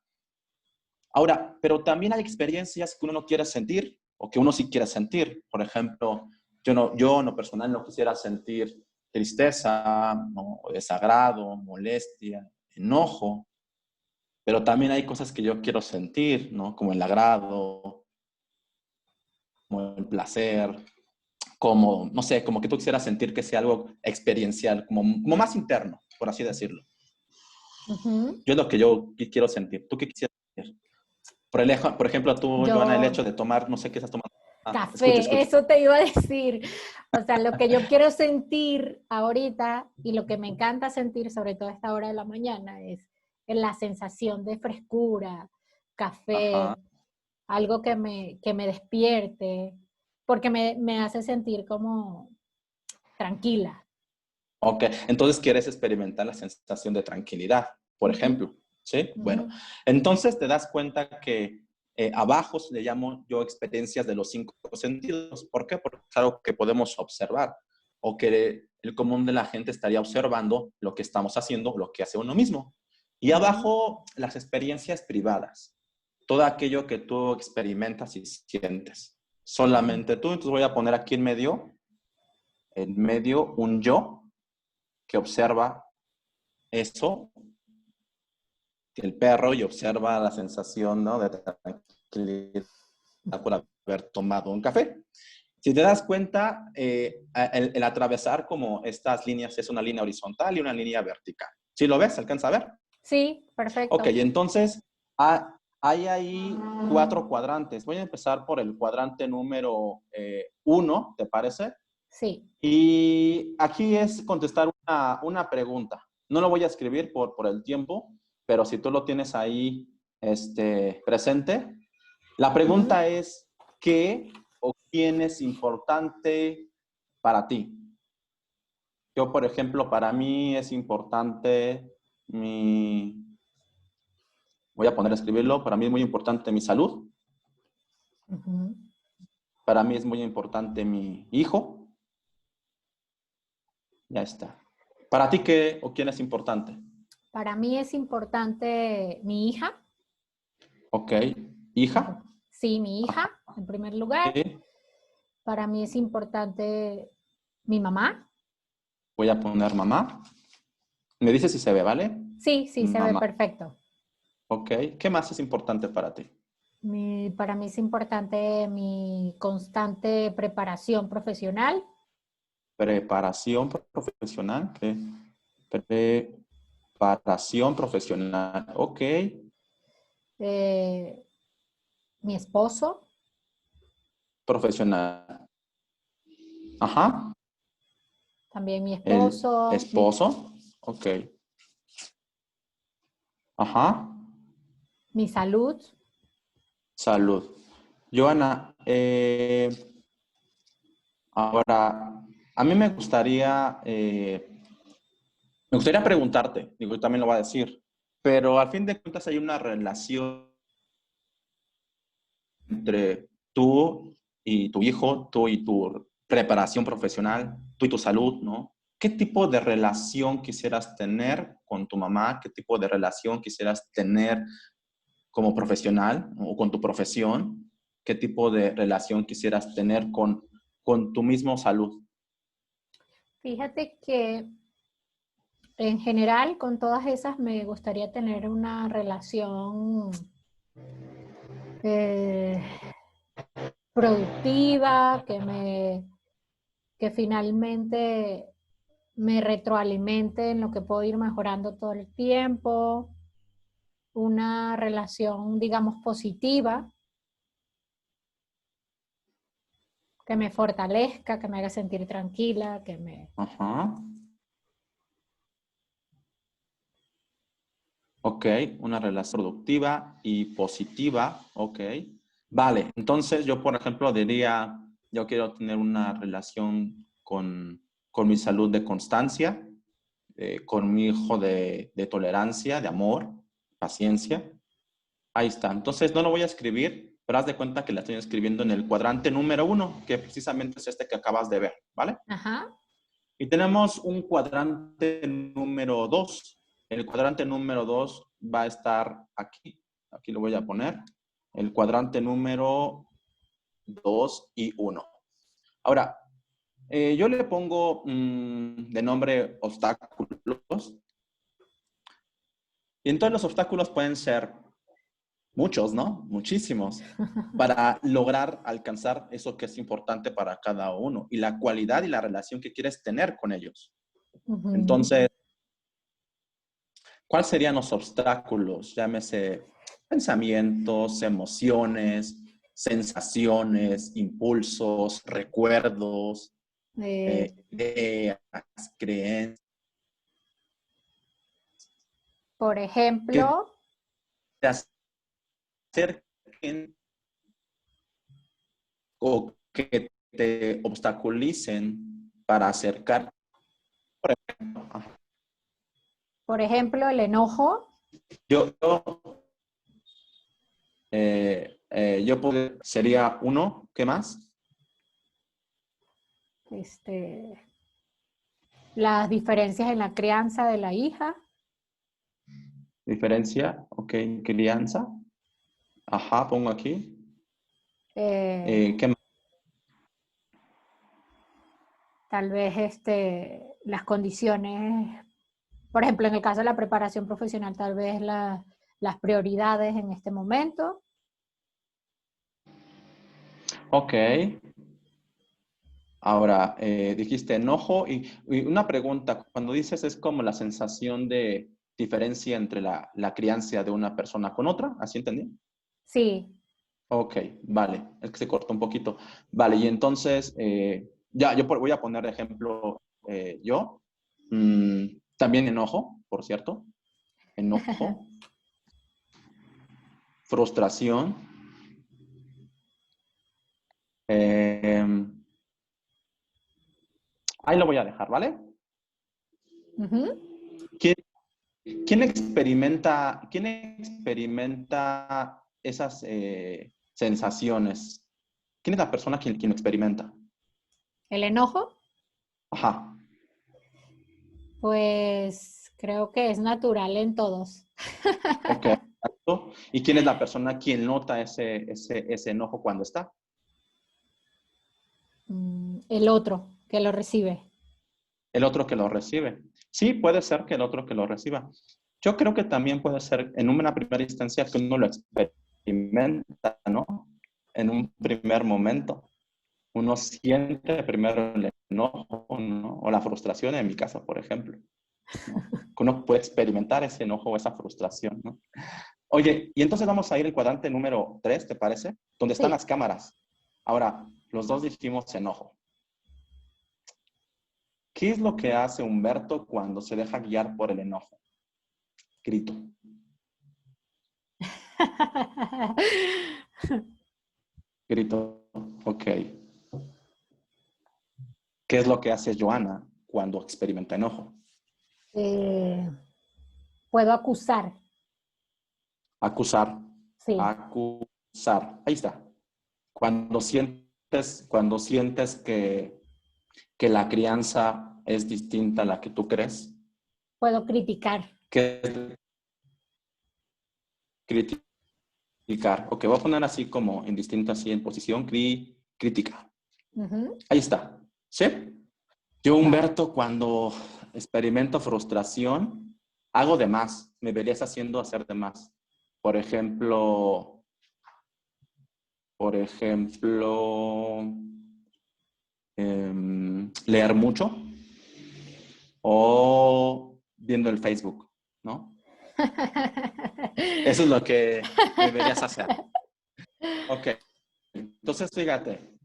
Ahora, pero también hay experiencias que uno no quiere sentir o que uno sí quiere sentir. Por ejemplo, yo en lo personal no quisiera sentir tristeza, ¿no? O desagrado, molestia, enojo, pero también hay cosas que yo quiero sentir, ¿no? Como el agrado, como el placer, como, no sé, como que tú quisieras sentir que sea algo experiencial, como más interno, por así decirlo. Yo es lo que yo quiero sentir. ¿Tú qué quisieras sentir? Por ejemplo, tú, Joana, el Yo, hecho de tomar, no sé qué estás tomando. Escucho, café, escucho. eso te iba a decir. O sea, lo que yo quiero sentir ahorita y lo que me encanta sentir, sobre todo a esta hora de la mañana, es la sensación de frescura, Ajá. café, algo que me despierte, porque me hace sentir como tranquila. Ok, entonces quieres experimentar la sensación de tranquilidad, por Ujú, ejemplo, ¿sí? Bueno, ujú. entonces te das cuenta que abajo le llamo yo experiencias de los cinco sentidos. ¿Por qué? Porque es algo que podemos observar o que el común de la gente estaría observando lo que estamos haciendo, lo que hace uno mismo. Y Ujú. abajo las experiencias privadas, todo aquello que tú experimentas y sientes. Ujú. Solamente tú, entonces voy a poner aquí en medio un yo que observa eso, que el perro, y observa la sensación, ¿no? De tranquilidad por haber tomado un café. Si te das cuenta, el atravesar como estas líneas es una línea horizontal y una línea vertical. ¿Sí lo ves? ¿Se alcanza a ver? Sí, Ok, perfecto. entonces hay ahí cuatro cuadrantes. Voy a empezar por el cuadrante número 1, ¿te parece? Sí. Y aquí es contestar una pregunta. No lo voy a escribir por el tiempo, pero si tú lo tienes ahí presente, la pregunta es, ¿qué o quién es importante para ti? Yo, por ejemplo, para mí es importante voy a poner a escribirlo, para mí es muy importante mi salud, para mí es muy importante mi hijo, ya está. ¿Para ti qué o quién es importante? Para mí es importante mi hija. Ok, hija. Sí, mi hija, en primer lugar. Sí. Para mí es importante mi mamá. Voy a poner mamá. Me dices si se ve, ¿vale? Sí, sí, se ve Mamá. perfecto. Ok, ¿qué más es importante para ti? Para mí es importante mi constante preparación profesional. Preparación profesional. ¿Qué? Preparación profesional. Ok. eh, Mi esposo, Profesional. Ajá. también mi El esposo, esposo. Ok. Ajá. mi salud. Salud. Joana, ahora, a mí me gustaría preguntarte, digo, yo también lo voy a decir, pero al fin de cuentas hay una relación entre tú y tu hijo, tú y tu preparación profesional, tú y tu salud, ¿no? ¿Qué tipo de relación quisieras tener con tu mamá? ¿Qué tipo de relación quisieras tener como profesional o con tu profesión? ¿Qué tipo de relación quisieras tener con tu mismo salud? Fíjate que en general con todas esas me gustaría tener una relación eh, productiva, que finalmente me retroalimente en lo que puedo ir mejorando todo el tiempo, una relación, digamos, positiva, que me fortalezca, que me haga sentir tranquila, que me... Ajá. Ok, una relación productiva y positiva. Ok. Vale, entonces yo, por ejemplo, diría, yo quiero tener una relación con mi salud de constancia, con mi hijo de tolerancia, de amor, paciencia. Ahí está. Entonces no lo voy a escribir, pero haz de cuenta que la estoy escribiendo en el cuadrante número 1, que precisamente es este que acabas de ver, ¿vale? Ajá. Y tenemos un cuadrante número 2. El cuadrante número 2 va a estar aquí. Aquí lo voy a poner. El cuadrante número 2 y 1. Ahora, yo le pongo de nombre obstáculos. Y entonces los obstáculos pueden ser muchos, ¿no? Muchísimos. Para lograr alcanzar eso que es importante para cada uno. Y la cualidad y la relación que quieres tener con ellos. Entonces, ¿cuáles serían los obstáculos? Llámese pensamientos, emociones, sensaciones, impulsos, recuerdos, Eh, ideas, creencias por que ejemplo, te acerquen o que te obstaculicen para acercar. Por ejemplo, el enojo, yo, sería uno, ¿qué más? este, las diferencias en la crianza de la hija, Diferencia, ok, crianza. Ajá, pongo aquí. eh, ¿Qué más? tal vez las condiciones, por ejemplo, en el caso de la preparación profesional, tal vez las prioridades en este momento. Ok. Ahora, dijiste enojo y una pregunta. Cuando dices es como la sensación de diferencia entre la crianza de una persona con otra, ¿así entendí? Sí, Ok, vale. Es que se cortó un poquito. Vale, y entonces, Ya, voy a poner de ejemplo yo. También enojo, por cierto. Enojo, frustración. Ahí lo voy a dejar, ¿vale? ¿Quién, quién experimenta esas sensaciones? ¿Quién es la persona quien experimenta? ¿El enojo? Ajá. Pues creo que es natural en todos. Ok. Exacto. ¿Y quién es la persona quien nota ese enojo cuando está? El otro que lo recibe. El otro que lo recibe. Sí, puede ser que el otro que lo reciba. Yo creo que también puede ser en una primera instancia que uno lo experimenta, ¿no? En un primer momento. Uno siente primero el enojo, ¿no? O la frustración, en mi caso, por ejemplo, ¿no? Que uno puede experimentar ese enojo o esa frustración, ¿no? Oye, y entonces vamos a ir al cuadrante número 3, ¿te parece? Donde están Sí. las cámaras. Ahora, los dos dijimos enojo. ¿Qué es lo que hace Humberto cuando se deja guiar por el enojo? Grito. Grito. Ok. ¿Qué es lo que hace Joana cuando experimenta enojo? Eh, puedo acusar. Acusar. Sí. Acusar. Ahí está. Cuando sientes que la crianza es distinta a la que tú crees, Puedo criticar. ¿qué es criticar? Ok, voy a poner así como en distinto, así en posición crítica. Ahí está. ¿Sí? Yo, Vale. Humberto, cuando experimento frustración, hago de más. Me verías haciendo hacer de más. Por ejemplo, por ejemplo, leer mucho o viendo el Facebook, ¿no? Eso es lo que deberías hacer. Ok. Entonces, fíjate,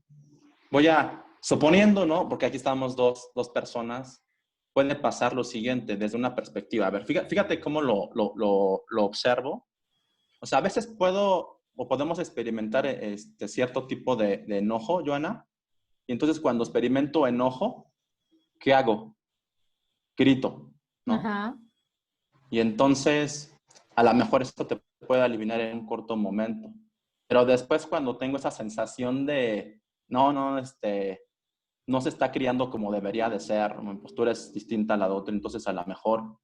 suponiendo, ¿no? Porque aquí estamos dos personas, puede pasar lo siguiente desde una perspectiva. A ver, fíjate cómo lo observo. O sea, a veces podemos experimentar cierto tipo de enojo, Joana. Y entonces cuando experimento enojo, ¿qué hago? Grito, ¿no? Ajá. Y entonces, a lo mejor esto te puede eliminar en un corto momento. Pero después cuando tengo esa sensación de, no, no se está criando como debería de ser, mi postura es distinta a la de otro, entonces a lo mejor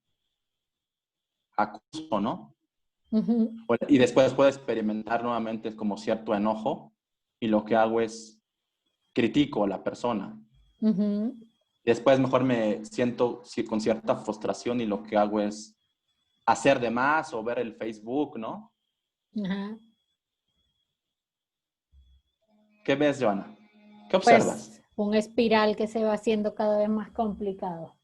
acuso, ¿no? Y después puedo experimentar nuevamente como cierto enojo y lo que hago es critico a la persona. Después mejor me siento con cierta frustración y lo que hago es hacer de más o ver el Facebook, ¿no? Ajá. ¿Qué ves, Joana? ¿Qué observas? Pues un espiral que se va haciendo cada vez más complicado.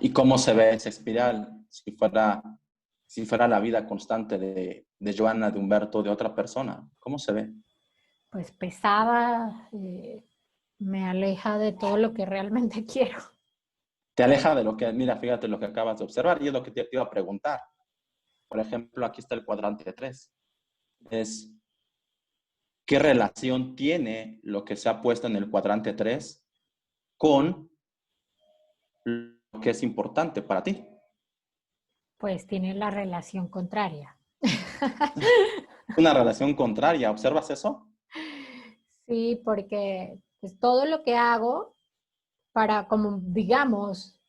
¿Y cómo se ve esa espiral? Si fuera la vida constante de Joana, de Humberto, de otra persona, ¿cómo se ve? Pues pesada, me aleja de todo lo que realmente quiero. Te aleja de mira, fíjate lo que acabas de observar y es lo que te iba a preguntar. Por ejemplo, aquí está el cuadrante 3. Es, ¿qué relación tiene lo que se ha puesto en el cuadrante 3 con lo que es importante para ti? Pues tiene la relación contraria. Una relación contraria, ¿observas eso? Sí, porque pues, todo lo que hago para, como digamos,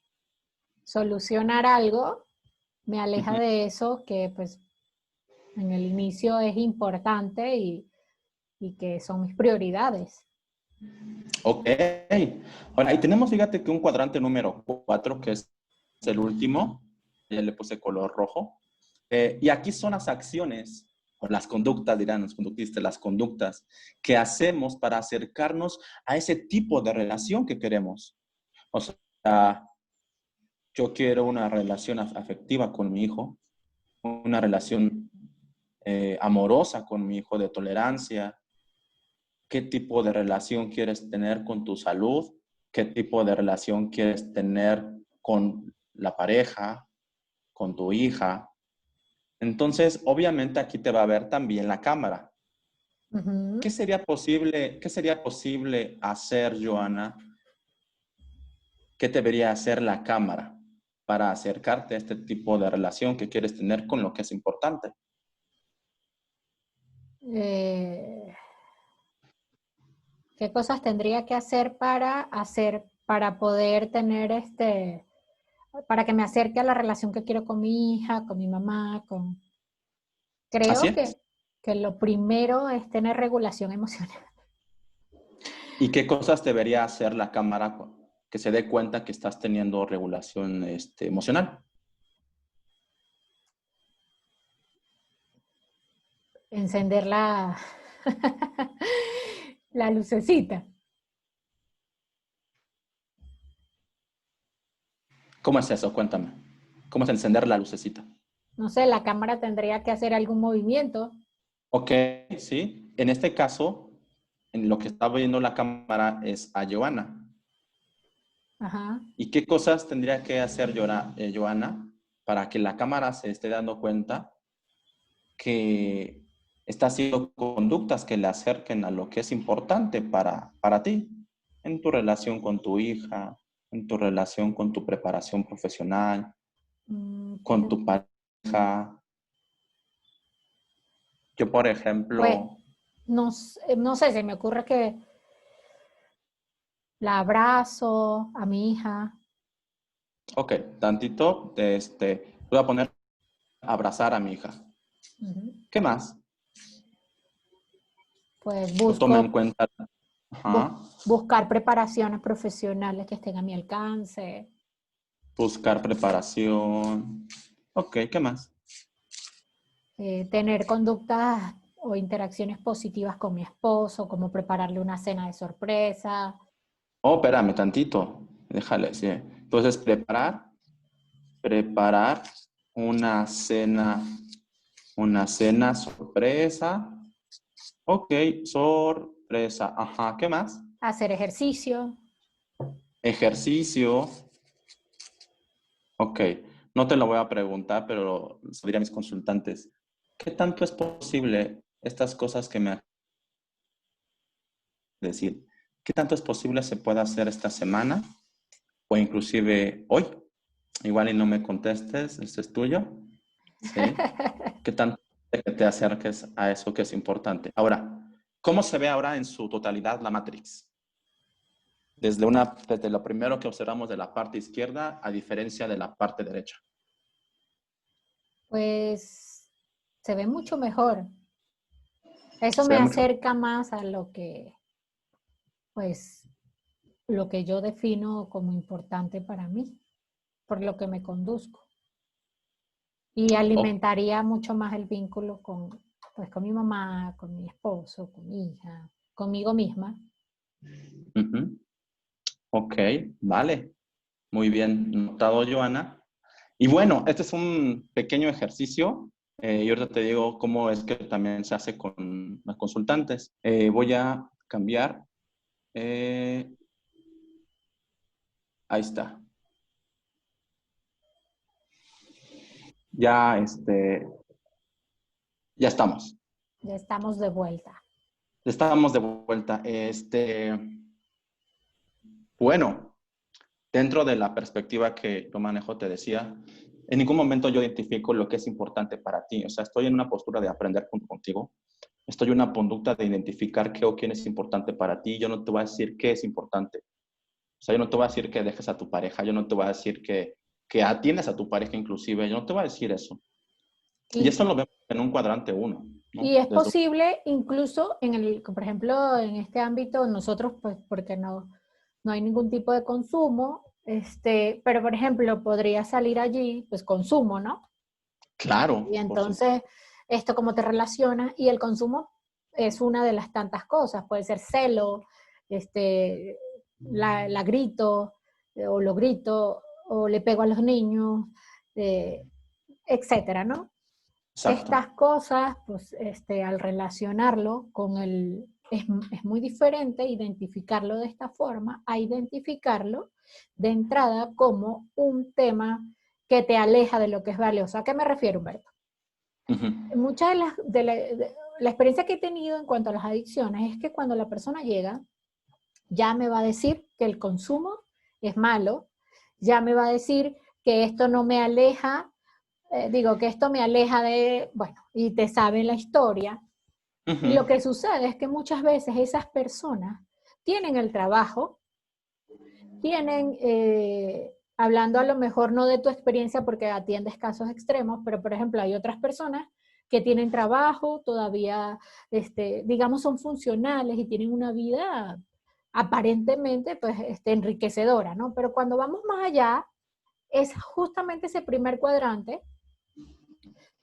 solucionar algo, me aleja Uh-huh. de eso que pues en el inicio es importante y que son mis prioridades. Ok. Ahora, ahí tenemos, fíjate que un cuadrante número 4, que es el último, ya le puse color rojo. Y aquí son las acciones, o las conductas, dirán los conductistas, las conductas que hacemos para acercarnos a ese tipo de relación que queremos. O sea, yo quiero una relación afectiva con mi hijo, una relación amorosa con mi hijo, de tolerancia, qué tipo de relación quieres tener con tu salud, qué tipo de relación quieres tener con la pareja, con tu hija. Entonces, obviamente aquí te va a ver también la cámara. Ujú. Qué sería posible hacer, Joana? ¿Qué debería hacer la cámara para acercarte a este tipo de relación que quieres tener con lo que es importante? Eh, ¿Qué cosas tendría que hacer para poder tener para que me acerque a la relación que quiero con mi hija, con mi mamá, Así creo es. que lo primero es tener regulación emocional. ¿Y qué cosas debería hacer la cámara que se dé cuenta que estás teniendo regulación emocional? Encender la lucecita. ¿Cómo es eso? Cuéntame. ¿Cómo es encender la lucecita? No sé, la cámara tendría que hacer algún movimiento. Ok, sí. En este caso, en lo que está viendo la cámara es a Joana. Ajá. ¿Y qué cosas tendría que hacer Joana para que la cámara se esté dando cuenta que está haciendo conductas que le acerquen a lo que es importante para ti, en tu relación con tu hija, en tu relación con tu preparación profesional, con Tiene, tu pareja? Yo, por pues, ejemplo, no sé, se me ocurre que la abrazo a mi hija. ok, tantito, voy a poner abrazar a mi hija. Ujú. ¿Qué más? Pues Yo tomo en cuenta, bus- ajá, buscar preparaciones profesionales que estén a mi alcance, buscar preparación. Ok, ¿qué más? tener conductas o interacciones positivas con mi esposo, como prepararle una cena de sorpresa. Oh, espérame tantito. Déjale, sí. Entonces, preparar una cena sorpresa. Ok, sorpresa. Ajá, ¿qué más? Hacer ejercicio. Ejercicio. Ok, no te lo voy a preguntar, pero se lo diré a mis consultantes. ¿Qué tanto es posible estas cosas que me decir? ¿Qué tanto es posible se pueda hacer esta semana o inclusive hoy? Igual y no me contestes, este es tuyo, ¿sí? ¿Qué tanto que te acerques a eso que es importante? Ahora, ¿cómo se ve ahora en su totalidad la Matrix? Desde lo primero que observamos de la parte izquierda, a diferencia de la parte derecha. Pues se ve mucho mejor. Eso Se me ve mucho. acerca más a pues, lo que yo defino como importante para mí, por lo que me conduzco. Y Oh, alimentaría mucho más el vínculo pues, con mi mamá, con mi esposo, con mi hija, conmigo misma. uh-huh. Ok, vale. Muy bien notado, Joana. Y bueno, este es un pequeño ejercicio. Y ahorita te digo cómo es que también se hace con las consultantes. Voy a cambiar. eh, Ahí está. Ya, ya estamos. Ya estamos de vuelta. Estamos de vuelta. Bueno, dentro de la perspectiva que yo manejo, te decía, en ningún momento yo identifico lo que es importante para ti. O sea, estoy en una postura de aprender junto contigo. Estoy en una conducta de identificar qué o quién es importante para ti. Yo no te voy a decir qué es importante. O sea, yo no te voy a decir que dejes a tu pareja. Yo no te voy a decir que atiendas a tu pareja inclusive. Yo no te voy a decir eso. Y Y, eso lo vemos en un cuadrante uno, y ¿no? es posible incluso por ejemplo, en este ámbito, nosotros, pues, porque no hay ningún tipo de consumo, pero por ejemplo, podría salir allí, pues consumo, ¿no? Y Claro, por supuesto. entonces, esto cómo te relaciona y el consumo es una de las tantas cosas, puede ser celo, este, la grito, o lo grito, o le pego a los niños, eh, etcétera, ¿no? Exacto. Estas cosas, pues, al relacionarlo con es muy diferente identificarlo de esta forma a identificarlo de entrada como un tema que te aleja de lo que es valioso. ¿A qué me refiero, Humberto? Muchas de la experiencia que he tenido en cuanto a las adicciones es que cuando la persona llega, ya me va a decir que el consumo es malo, ya me va a decir que esto no me aleja, que esto me aleja de, bueno, y te sabe la historia. Y lo que sucede es que muchas veces esas personas tienen el trabajo, tienen, hablando a lo mejor no de tu experiencia porque atiendes casos extremos, pero por ejemplo hay otras personas que tienen trabajo, todavía, digamos, son funcionales y tienen una vida aparentemente pues, enriquecedora, ¿no? Pero cuando vamos más allá, es justamente ese primer cuadrante,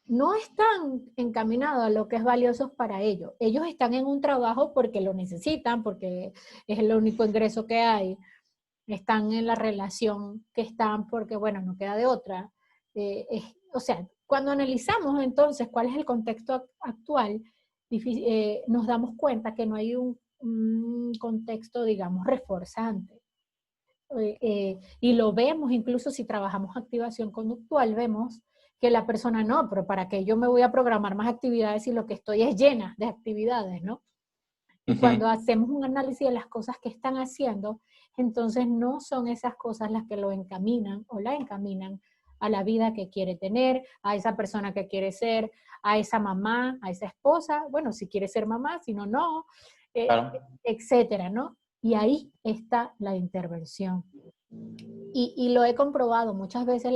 no están encaminados a lo que es valioso para ellos. Ellos están en un trabajo porque lo necesitan, porque es el único ingreso que hay. Están en la relación que están porque, bueno, no queda de otra. O sea, cuando analizamos entonces cuál es el contexto actual, nos damos cuenta que no hay un contexto, digamos, reforzante. Y lo vemos, incluso si trabajamos activación conductual, vemos que la persona no, pero ¿para qué yo me voy a programar más actividades si lo que estoy es llena de actividades, ¿no? Y cuando hacemos un análisis de las cosas que están haciendo, entonces no son esas cosas las que lo encaminan o la encaminan a la vida que quiere tener, a esa persona que quiere ser, a esa mamá, a esa esposa, bueno, si quiere ser mamá, si no, no, Claro. etcétera, ¿no? Y ahí está la intervención. Y lo he comprobado, muchas veces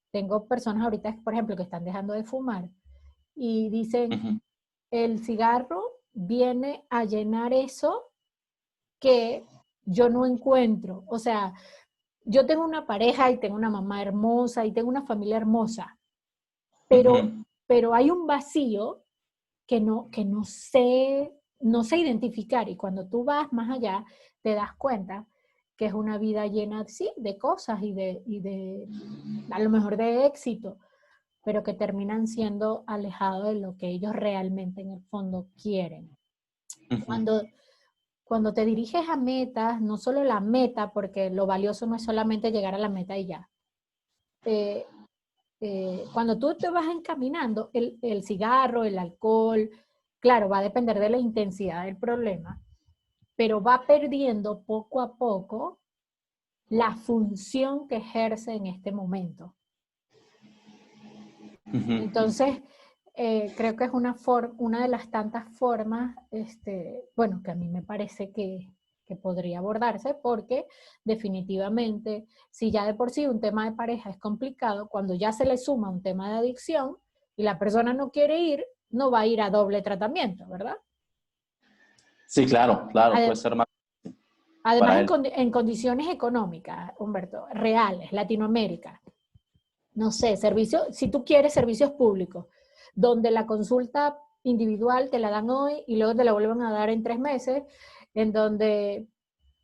tengo personas ahorita, por ejemplo, que están dejando de fumar y dicen, el cigarro viene a llenar eso que yo no encuentro. O sea, yo tengo una pareja y tengo una mamá hermosa y tengo una familia hermosa, pero hay un vacío que no sé identificar. Y cuando tú vas más allá, te das cuenta que es una vida llena, sí, de cosas y de a lo mejor de éxito, pero que terminan siendo alejados de lo que ellos realmente en el fondo quieren. Cuando te diriges a metas, no solo la meta, porque lo valioso no es solamente llegar a la meta y ya. Cuando tú te vas encaminando, el cigarro, el alcohol, claro, va a depender de la intensidad del problema, pero va perdiendo poco a poco la función que ejerce en este momento. Entonces, creo que es una de las tantas formas, bueno, que a mí me parece que podría abordarse, porque definitivamente, si ya de por sí un tema de pareja es complicado, cuando ya se le suma un tema de adicción y la persona no quiere ir, no va a ir a doble tratamiento, ¿verdad? Sí, claro, puede ser más Además, para él. en condiciones económicas, Humberto, reales, Latinoamérica, no sé, si tú quieres servicios públicos, donde la consulta individual te la dan hoy y luego te la vuelven a dar en 3 meses, en donde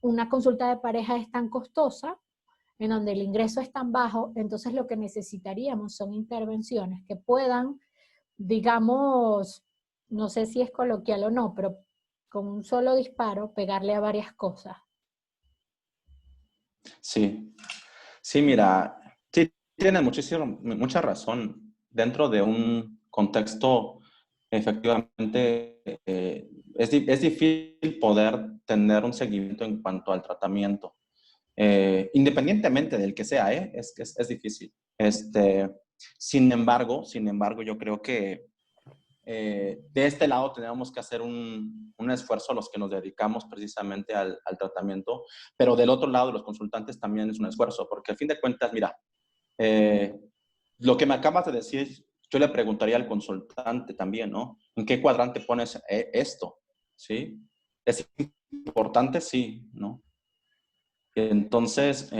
una consulta de pareja es tan costosa, en donde el ingreso es tan bajo, entonces lo que necesitaríamos son intervenciones que puedan, digamos, no sé si es coloquial o no, pero con un solo disparo pegarle a varias cosas. Sí, sí, mira, sí, tiene mucha razón. Dentro de un contexto, efectivamente, es difícil poder tener un seguimiento en cuanto al tratamiento. Independientemente del que sea, es difícil. Sin embargo, yo creo que de este lado tenemos que hacer un esfuerzo los que nos dedicamos precisamente al tratamiento, pero del otro lado los consultantes también es un esfuerzo, porque al fin de cuentas, mira, eh, lo que me acabas de decir, yo le preguntaría al consultante también, ¿no? ¿En qué cuadrante pones esto? ¿Sí? ¿Es importante? Sí, ¿no? Entonces,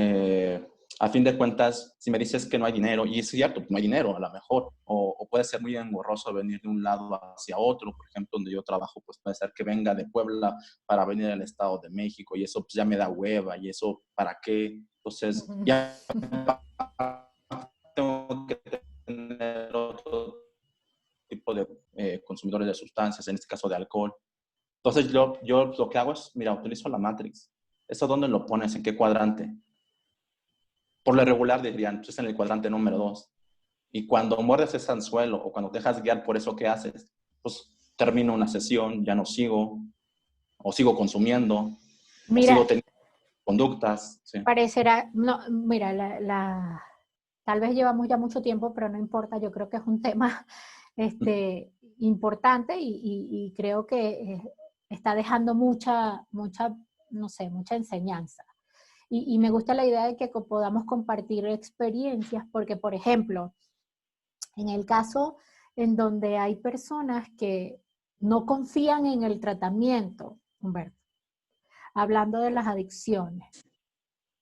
a fin de cuentas, si me dices que no hay dinero, y es cierto, no hay dinero a lo mejor, o puede ser muy engorroso venir de un lado hacia otro, por ejemplo, donde yo trabajo, pues puede ser que venga de Puebla para venir al Estado de México, y eso pues ya me da hueva, y eso, ¿para qué? Entonces, ya tengo que tener otro tipo de consumidores de sustancias, en este caso de alcohol. Entonces yo lo que hago es, mira, utilizo la Matrix. ¿Eso dónde lo pones? ¿En qué cuadrante? Por lo regular dirían, tú estás en el cuadrante número 2. Y cuando muerdes ese anzuelo o cuando te dejas guiar por eso que haces, pues termino una sesión, ya no sigo, o sigo consumiendo, o sigo Mira, teniendo conductas. Sí. parecerá, no, mira, tal vez llevamos ya mucho tiempo, pero no importa, yo creo que es un tema importante y creo que está dejando mucha, no sé, mucha enseñanza. Y me gusta la idea de que podamos compartir experiencias, porque, por ejemplo, en el caso en donde hay personas que no confían en el tratamiento, Humberto, hablando de las adicciones,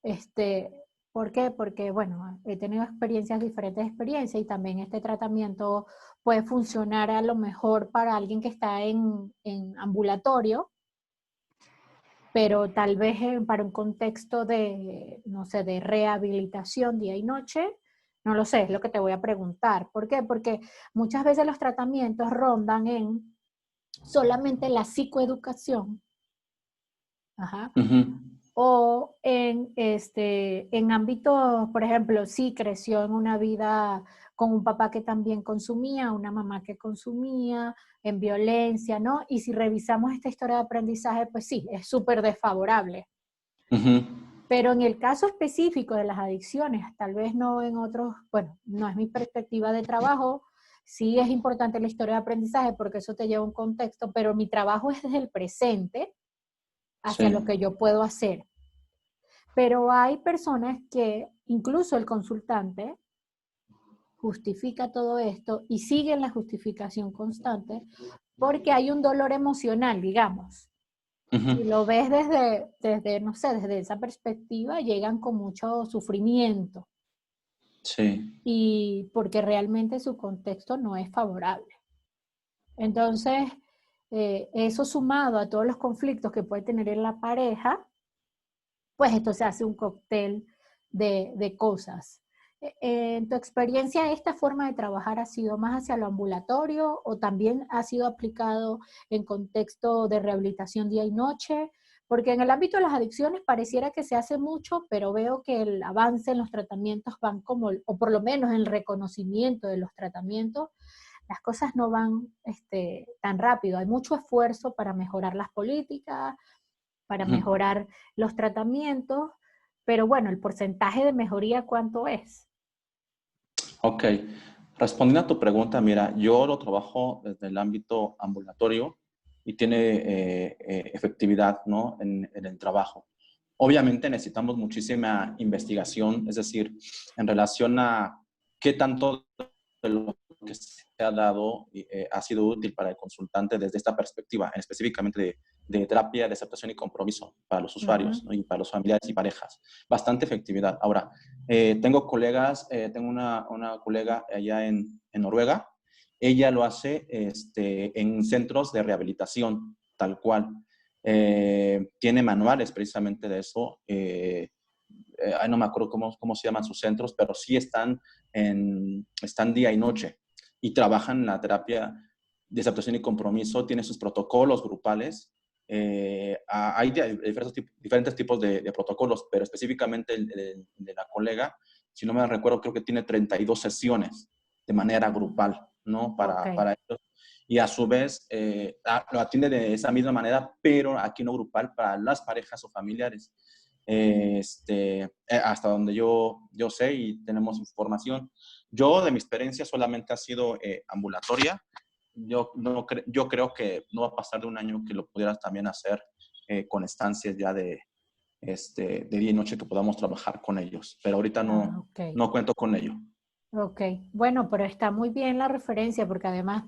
este, ¿por qué? Porque, bueno, he tenido diferentes experiencias y también este tratamiento puede funcionar a lo mejor para alguien que está en ambulatorio, pero tal vez para un contexto de, no sé, de rehabilitación día y noche, no lo sé, es lo que te voy a preguntar. ¿Por qué? Porque muchas veces los tratamientos rondan en solamente la psicoeducación, ajá, o en ámbitos, por ejemplo, sí creció en una vida con un papá que también consumía, una mamá que consumía, en violencia, ¿no? Y si revisamos esta historia de aprendizaje, pues sí, es súper desfavorable. Pero en el caso específico de las adicciones, tal vez no en otros, bueno, no es mi perspectiva de trabajo, sí es importante la historia de aprendizaje porque eso te lleva a un contexto, pero mi trabajo es desde el presente hacia Sí. lo que yo puedo hacer. Pero hay personas que incluso el consultante justifica todo esto y sigue la justificación constante porque hay un dolor emocional, digamos. Si lo ves no sé, desde esa perspectiva, llegan con mucho sufrimiento Sí. y porque realmente su contexto no es favorable. Entonces, eso sumado a todos los conflictos que puede tener en la pareja, pues esto se hace un cóctel de cosas. En tu experiencia, ¿esta forma de trabajar ha sido más hacia lo ambulatorio o también ha sido aplicado en contexto de rehabilitación día y noche? Porque en el ámbito de las adicciones pareciera que se hace mucho, pero veo que el avance en los tratamientos van como, o por lo menos en el reconocimiento de los tratamientos, las cosas no van tan rápido. Hay mucho esfuerzo para mejorar las políticas, para mejorar los tratamientos, pero bueno, el porcentaje de mejoría, ¿cuánto es? Ok. Respondiendo a tu pregunta, mira, yo lo trabajo desde el ámbito ambulatorio y tiene efectividad, ¿no? En el trabajo. Obviamente necesitamos muchísima investigación, es decir, en relación a qué tanto de lo que se ha dado ha sido útil para el consultante desde esta perspectiva, específicamente de terapia de aceptación y compromiso para los usuarios, ¿no? Y para los familiares y parejas. Bastante efectividad. Ahora, tengo colegas, tengo una colega allá en Noruega, ella lo hace en centros de rehabilitación, tal cual. Tiene manuales precisamente de eso. No me acuerdo cómo se llaman sus centros, pero sí están día y noche y trabajan en la terapia de aceptación y compromiso, tiene sus protocolos grupales. Hay diferentes tipos de protocolos, pero específicamente el de la colega, si no me recuerdo, creo que tiene 32 sesiones de manera grupal, ¿no? Ok. Para ellos. Y a su vez lo atiende de esa misma manera, pero aquí no grupal para las parejas o familiares. Hasta donde yo sé y tenemos información. Yo, de mi experiencia, solamente ha sido ambulatoria. Yo creo que no va a pasar de un año que lo pudieras también hacer con estancias ya de día y noche que podamos trabajar con ellos. Pero ahorita Ok. no cuento con ello. Ok, bueno, pero está muy bien la referencia porque además,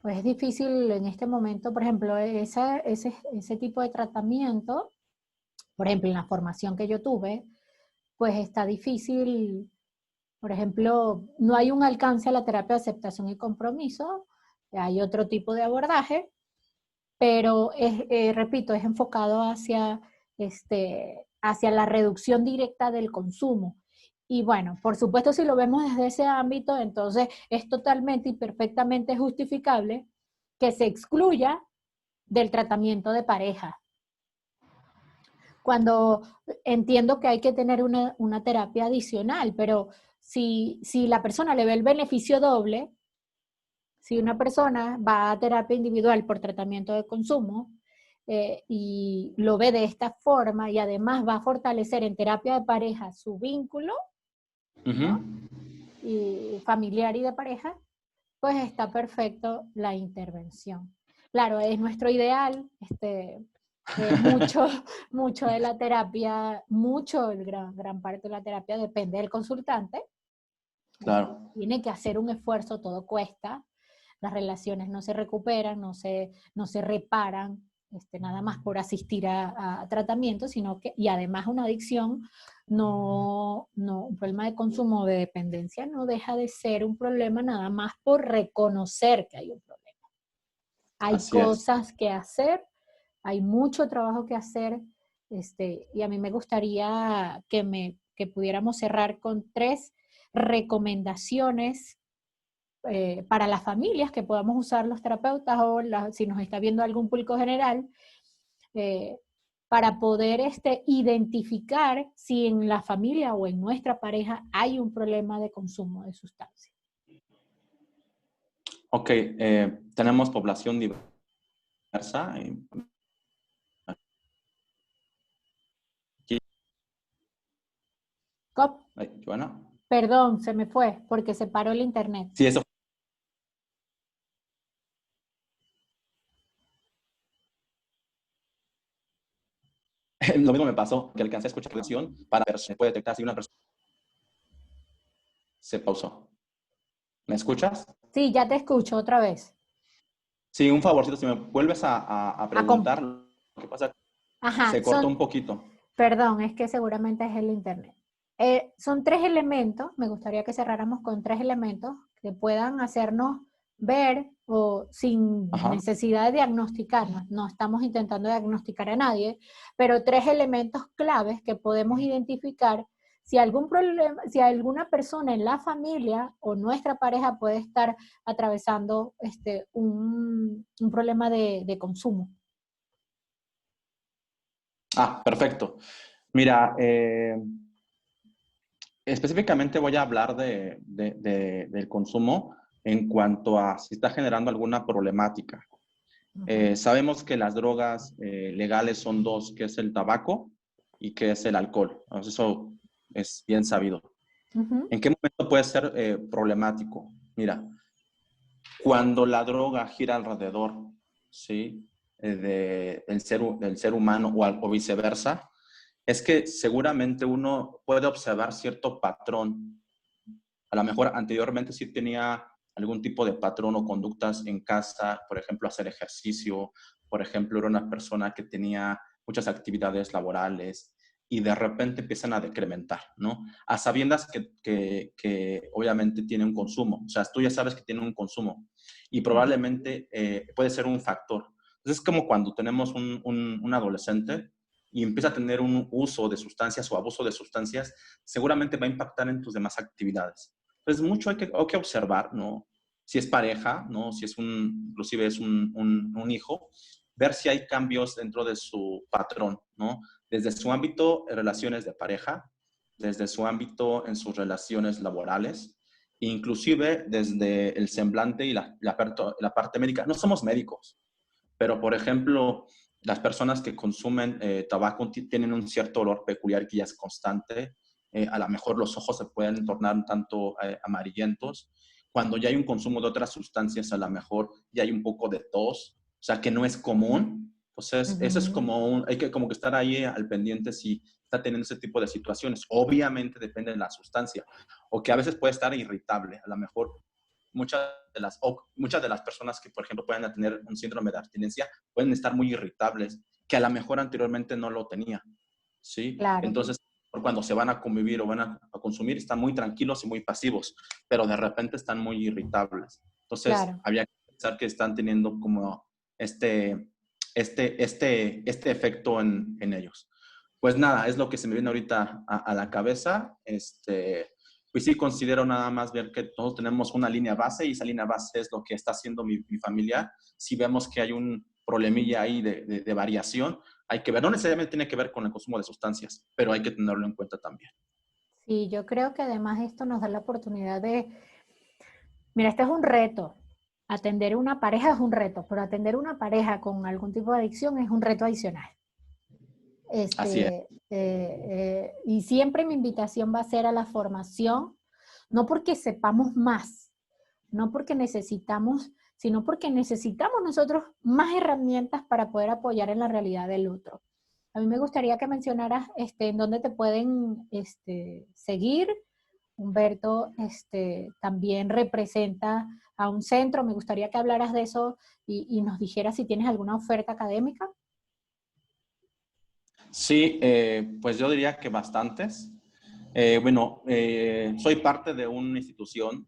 pues es difícil en este momento, por ejemplo, ese tipo de tratamiento, por ejemplo, en la formación que yo tuve, pues está difícil, por ejemplo, no hay un alcance a la terapia de aceptación y compromiso, hay otro tipo de abordaje, pero repito, es enfocado hacia la reducción directa del consumo. Y bueno, por supuesto, si lo vemos desde ese ámbito, entonces es totalmente y perfectamente justificable que se excluya del tratamiento de pareja. Cuando entiendo que hay que tener una terapia adicional, pero si la persona le ve el beneficio doble, si una persona va a terapia individual por tratamiento de consumo y lo ve de esta forma y además va a fortalecer en terapia de pareja su vínculo, ¿no? Y familiar y de pareja, pues está perfecto la intervención. Claro, es nuestro ideal, mucho de la terapia, gran parte de la terapia depende del consultante. Claro. Tiene que hacer un esfuerzo, todo cuesta. Las relaciones no se recuperan, no se reparan, nada más por asistir a tratamiento, sino que, y además una adicción, un problema de consumo o de dependencia no deja de ser un problema nada más por reconocer que hay un problema. Hay cosas que hacer, hay mucho trabajo que hacer, y a mí me gustaría que pudiéramos cerrar con 3 recomendaciones para las familias que podamos usar los terapeutas o si nos está viendo algún público general, para poder identificar si en la familia o en nuestra pareja hay un problema de consumo de sustancias. Ok, tenemos población diversa. Joana. Perdón, se me fue porque se paró el internet. Sí, eso. Lo mismo me pasó, que alcancé a escuchar la canción para ver si se puede detectar si una persona se pausó. ¿Me escuchas? Sí, ya te escucho otra vez. Sí, un favorcito, si me vuelves a preguntar, lo que pasa se cortó un poquito. Perdón, es que seguramente es el internet. Son 3 elementos, me gustaría que cerráramos con 3 elementos que puedan hacernos ver o sin necesidad de diagnosticarnos, no estamos intentando diagnosticar a nadie, pero 3 elementos claves que podemos identificar si algún problema, si alguna persona en la familia o nuestra pareja puede estar atravesando un problema de consumo. Perfecto. Mira, específicamente voy a hablar del consumo en cuanto a si está generando alguna problemática. Sabemos que las drogas legales son 2, que es el tabaco y que es el alcohol. Eso es bien sabido. ¿En qué momento puede ser problemático? Mira, cuando la droga gira alrededor, ¿sí? Del ser humano o viceversa, es que seguramente uno puede observar cierto patrón. A lo mejor anteriormente sí tenía algún tipo de patrón o conductas en casa, por ejemplo, hacer ejercicio, por ejemplo, era una persona que tenía muchas actividades laborales y de repente empiezan a decrementar, ¿no? A sabiendas que obviamente tiene un consumo, o sea, tú ya sabes que tiene un consumo y probablemente puede ser un factor. Entonces es como cuando tenemos un adolescente y empieza a tener un uso de sustancias o abuso de sustancias, seguramente va a impactar en tus demás actividades. Entonces, mucho hay que observar, ¿no? Si es pareja, ¿no? Si es inclusive es un hijo, ver si hay cambios dentro de su patrón, ¿no? Desde su ámbito de relaciones de pareja, desde su ámbito en sus relaciones laborales, inclusive desde el semblante y la parte médica. No somos médicos, pero por ejemplo, las personas que consumen tabaco tienen un cierto olor peculiar que ya es constante. A lo mejor los ojos se pueden tornar un tanto amarillentos. Cuando ya hay un consumo de otras sustancias, a lo mejor ya hay un poco de tos, o sea, que no es común. Entonces, eso es hay que como que estar ahí al pendiente si está teniendo ese tipo de situaciones. Obviamente depende de la sustancia, o que a veces puede estar irritable. A lo mejor muchas de las personas que, por ejemplo, pueden tener un síndrome de abstinencia pueden estar muy irritables, que a lo mejor anteriormente no lo tenía, ¿sí? Claro. Entonces, cuando se van a convivir o van a consumir, están muy tranquilos y muy pasivos, pero de repente están muy irritables. Entonces, Claro. había que pensar que están teniendo como este efecto en ellos. Pues nada, es lo que se me viene ahorita a la cabeza. Pues sí considero nada más ver que todos tenemos una línea base y esa línea base es lo que está haciendo mi familia. Si vemos que hay un problemilla ahí de variación, hay que ver. No necesariamente tiene que ver con el consumo de sustancias, pero hay que tenerlo en cuenta también. Sí, yo creo que además esto nos da la oportunidad de, mira, este es un reto. Atender una pareja es un reto, pero atender una pareja con algún tipo de adicción es un reto adicional. Así es. Y siempre mi invitación va a ser a la formación, no porque sepamos más, no porque necesitamos, sino porque necesitamos nosotros más herramientas para poder apoyar en la realidad del otro. A mí me gustaría que mencionaras en dónde te pueden seguir. Humberto también representa a un centro. Me gustaría que hablaras de eso y nos dijeras si tienes alguna oferta académica. Sí, pues yo diría que bastantes. Soy parte de una institución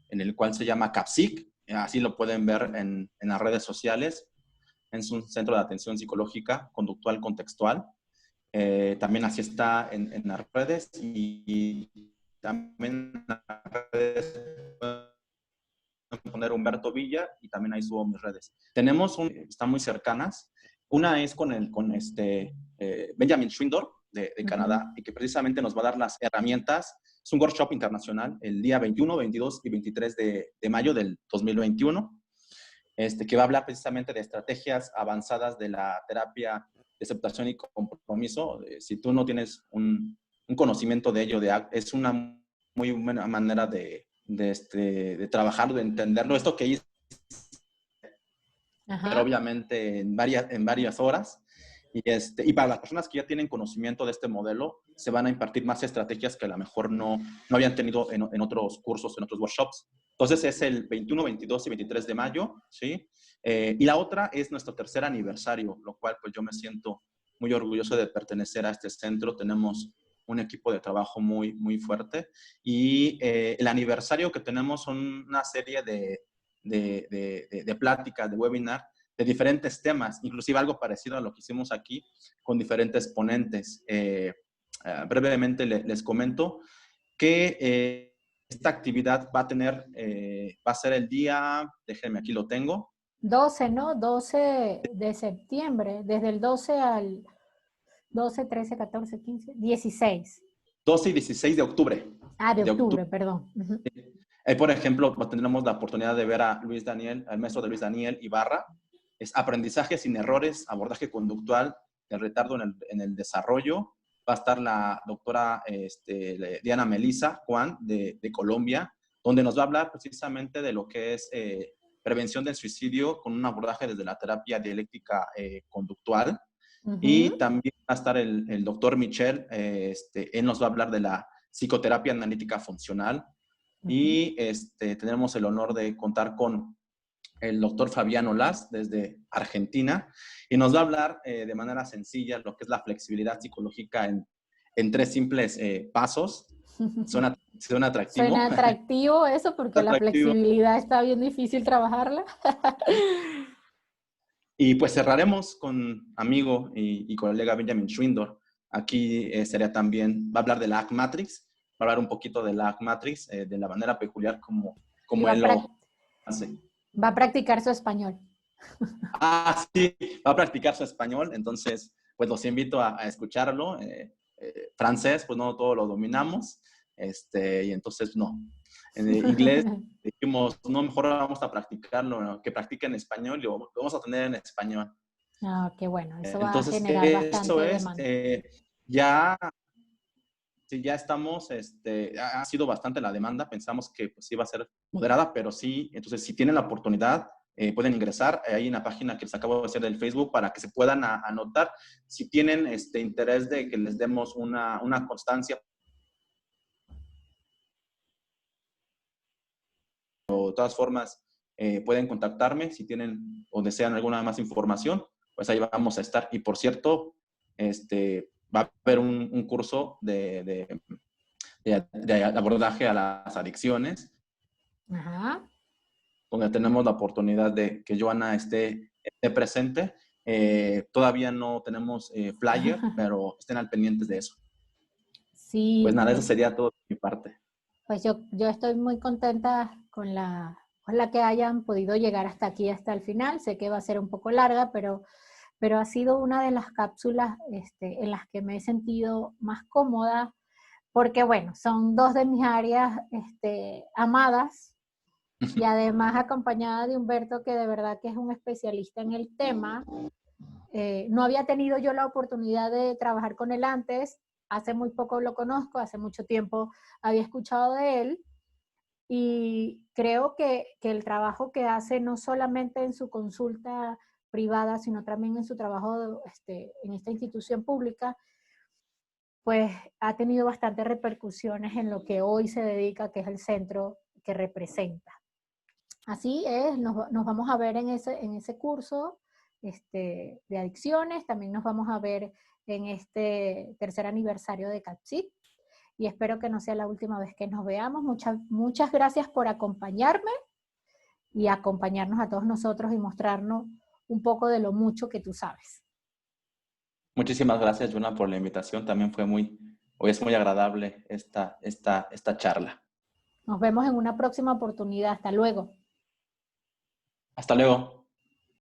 en el cual se llama CAPSIC, así lo pueden ver en las redes sociales. Es un centro de atención psicológica, conductual, contextual. También así está en las redes y también en las redes pueden poner Humberto Villa y también ahí subo mis redes. Están muy cercanas. Una es con Benjamin Schwindler de Canadá y que precisamente nos va a dar las herramientas. Es un workshop internacional el día 21, 22 y 23 de mayo del 2021, que va a hablar precisamente de estrategias avanzadas de la terapia de aceptación y compromiso. Si tú no tienes un conocimiento de ello, es una muy buena manera de trabajarlo, de entenderlo. Esto que hice, pero obviamente en varias horas. Y para las personas que ya tienen conocimiento de este modelo, se van a impartir más estrategias que a lo mejor no habían tenido en otros cursos, en otros workshops. Entonces es el 21, 22 y 23 de mayo, ¿sí? Y la otra es nuestro tercer aniversario, lo cual pues yo me siento muy orgulloso de pertenecer a este centro. Tenemos un equipo de trabajo muy, muy fuerte. Y el aniversario que tenemos son una serie de pláticas, de webinar, de diferentes temas, inclusive algo parecido a lo que hicimos aquí con diferentes ponentes. Brevemente les comento que esta actividad va a ser el día, déjenme, aquí lo tengo. 12, ¿no? 12 de septiembre, desde el 12 al 12, 13, 14, 15, 16. 12 y 16 de octubre. Ah, de octubre, perdón. Por ejemplo, tendremos la oportunidad de ver a Luis Daniel, al maestro de Luis Daniel Ibarra. Es aprendizaje sin errores, abordaje conductual, el retardo en el desarrollo. Va a estar la doctora Diana Melissa Juan de Colombia, donde nos va a hablar precisamente de lo que es prevención del suicidio con un abordaje desde la terapia dialéctica conductual. Y también va a estar el doctor Michel, él nos va a hablar de la psicoterapia analítica funcional. Y tenemos el honor de contar con el doctor Fabián Olaz desde Argentina y nos va a hablar de manera sencilla lo que es la flexibilidad psicológica en 3 simples pasos. Suena atractivo. Suena atractivo eso porque la flexibilidad está bien difícil trabajarla. Y pues cerraremos con amigo y colega Benjamin Schwindler. Aquí sería también, va a hablar de la ACT Matrix, va a hablar un poquito de la ACT Matrix, de la manera peculiar como él lo hace. Va a practicar su español. Sí, va a practicar su español, entonces pues los invito a escucharlo. Francés, pues no todo lo dominamos, y entonces no. En inglés dijimos, no, mejor vamos a practicarlo, ¿no? Que practiquen español y lo vamos a tener en español. Ah, qué bueno, eso va entonces, a generar bastante demanda. Ya estamos, ha sido bastante la demanda, pensamos que pues iba a ser moderada, pero sí, entonces si tienen la oportunidad, pueden ingresar ahí en la página que les acabo de hacer del Facebook para que se puedan anotar. Si tienen interés de que les demos una constancia o de todas formas pueden contactarme si tienen o desean alguna más información, pues ahí vamos a estar. Y por cierto, va a haber un curso de abordaje a las adicciones. Ajá. Donde tenemos la oportunidad de que Joana esté presente. Todavía no tenemos flyer, pero estén al pendientes de eso. Sí, pues nada, eso sería todo de mi parte. Pues yo estoy muy contenta con la Ojalá que hayan podido llegar hasta aquí, hasta el final. Sé que va a ser un poco larga, pero ha sido una de las cápsulas en las que me he sentido más cómoda, porque bueno, son dos de mis áreas amadas, y además acompañada de Humberto, que de verdad que es un especialista en el tema. No había tenido yo la oportunidad de trabajar con él antes, hace muy poco lo conozco, hace mucho tiempo había escuchado de él, y creo que el trabajo que hace no solamente en su consulta privada, sino también en su trabajo en esta institución pública, pues ha tenido bastantes repercusiones en lo que hoy se dedica, que es el centro que representa. Así es, nos vamos a ver en ese curso de adicciones, también nos vamos a ver en este tercer aniversario de CAPCIT, y espero que no sea la última vez que nos veamos. Muchas gracias por acompañarme y acompañarnos a todos nosotros y mostrarnos un poco de lo mucho que tú sabes. Muchísimas gracias, Yuna, por la invitación. También hoy es muy agradable esta charla. Nos vemos en una próxima oportunidad. Hasta luego. Hasta luego.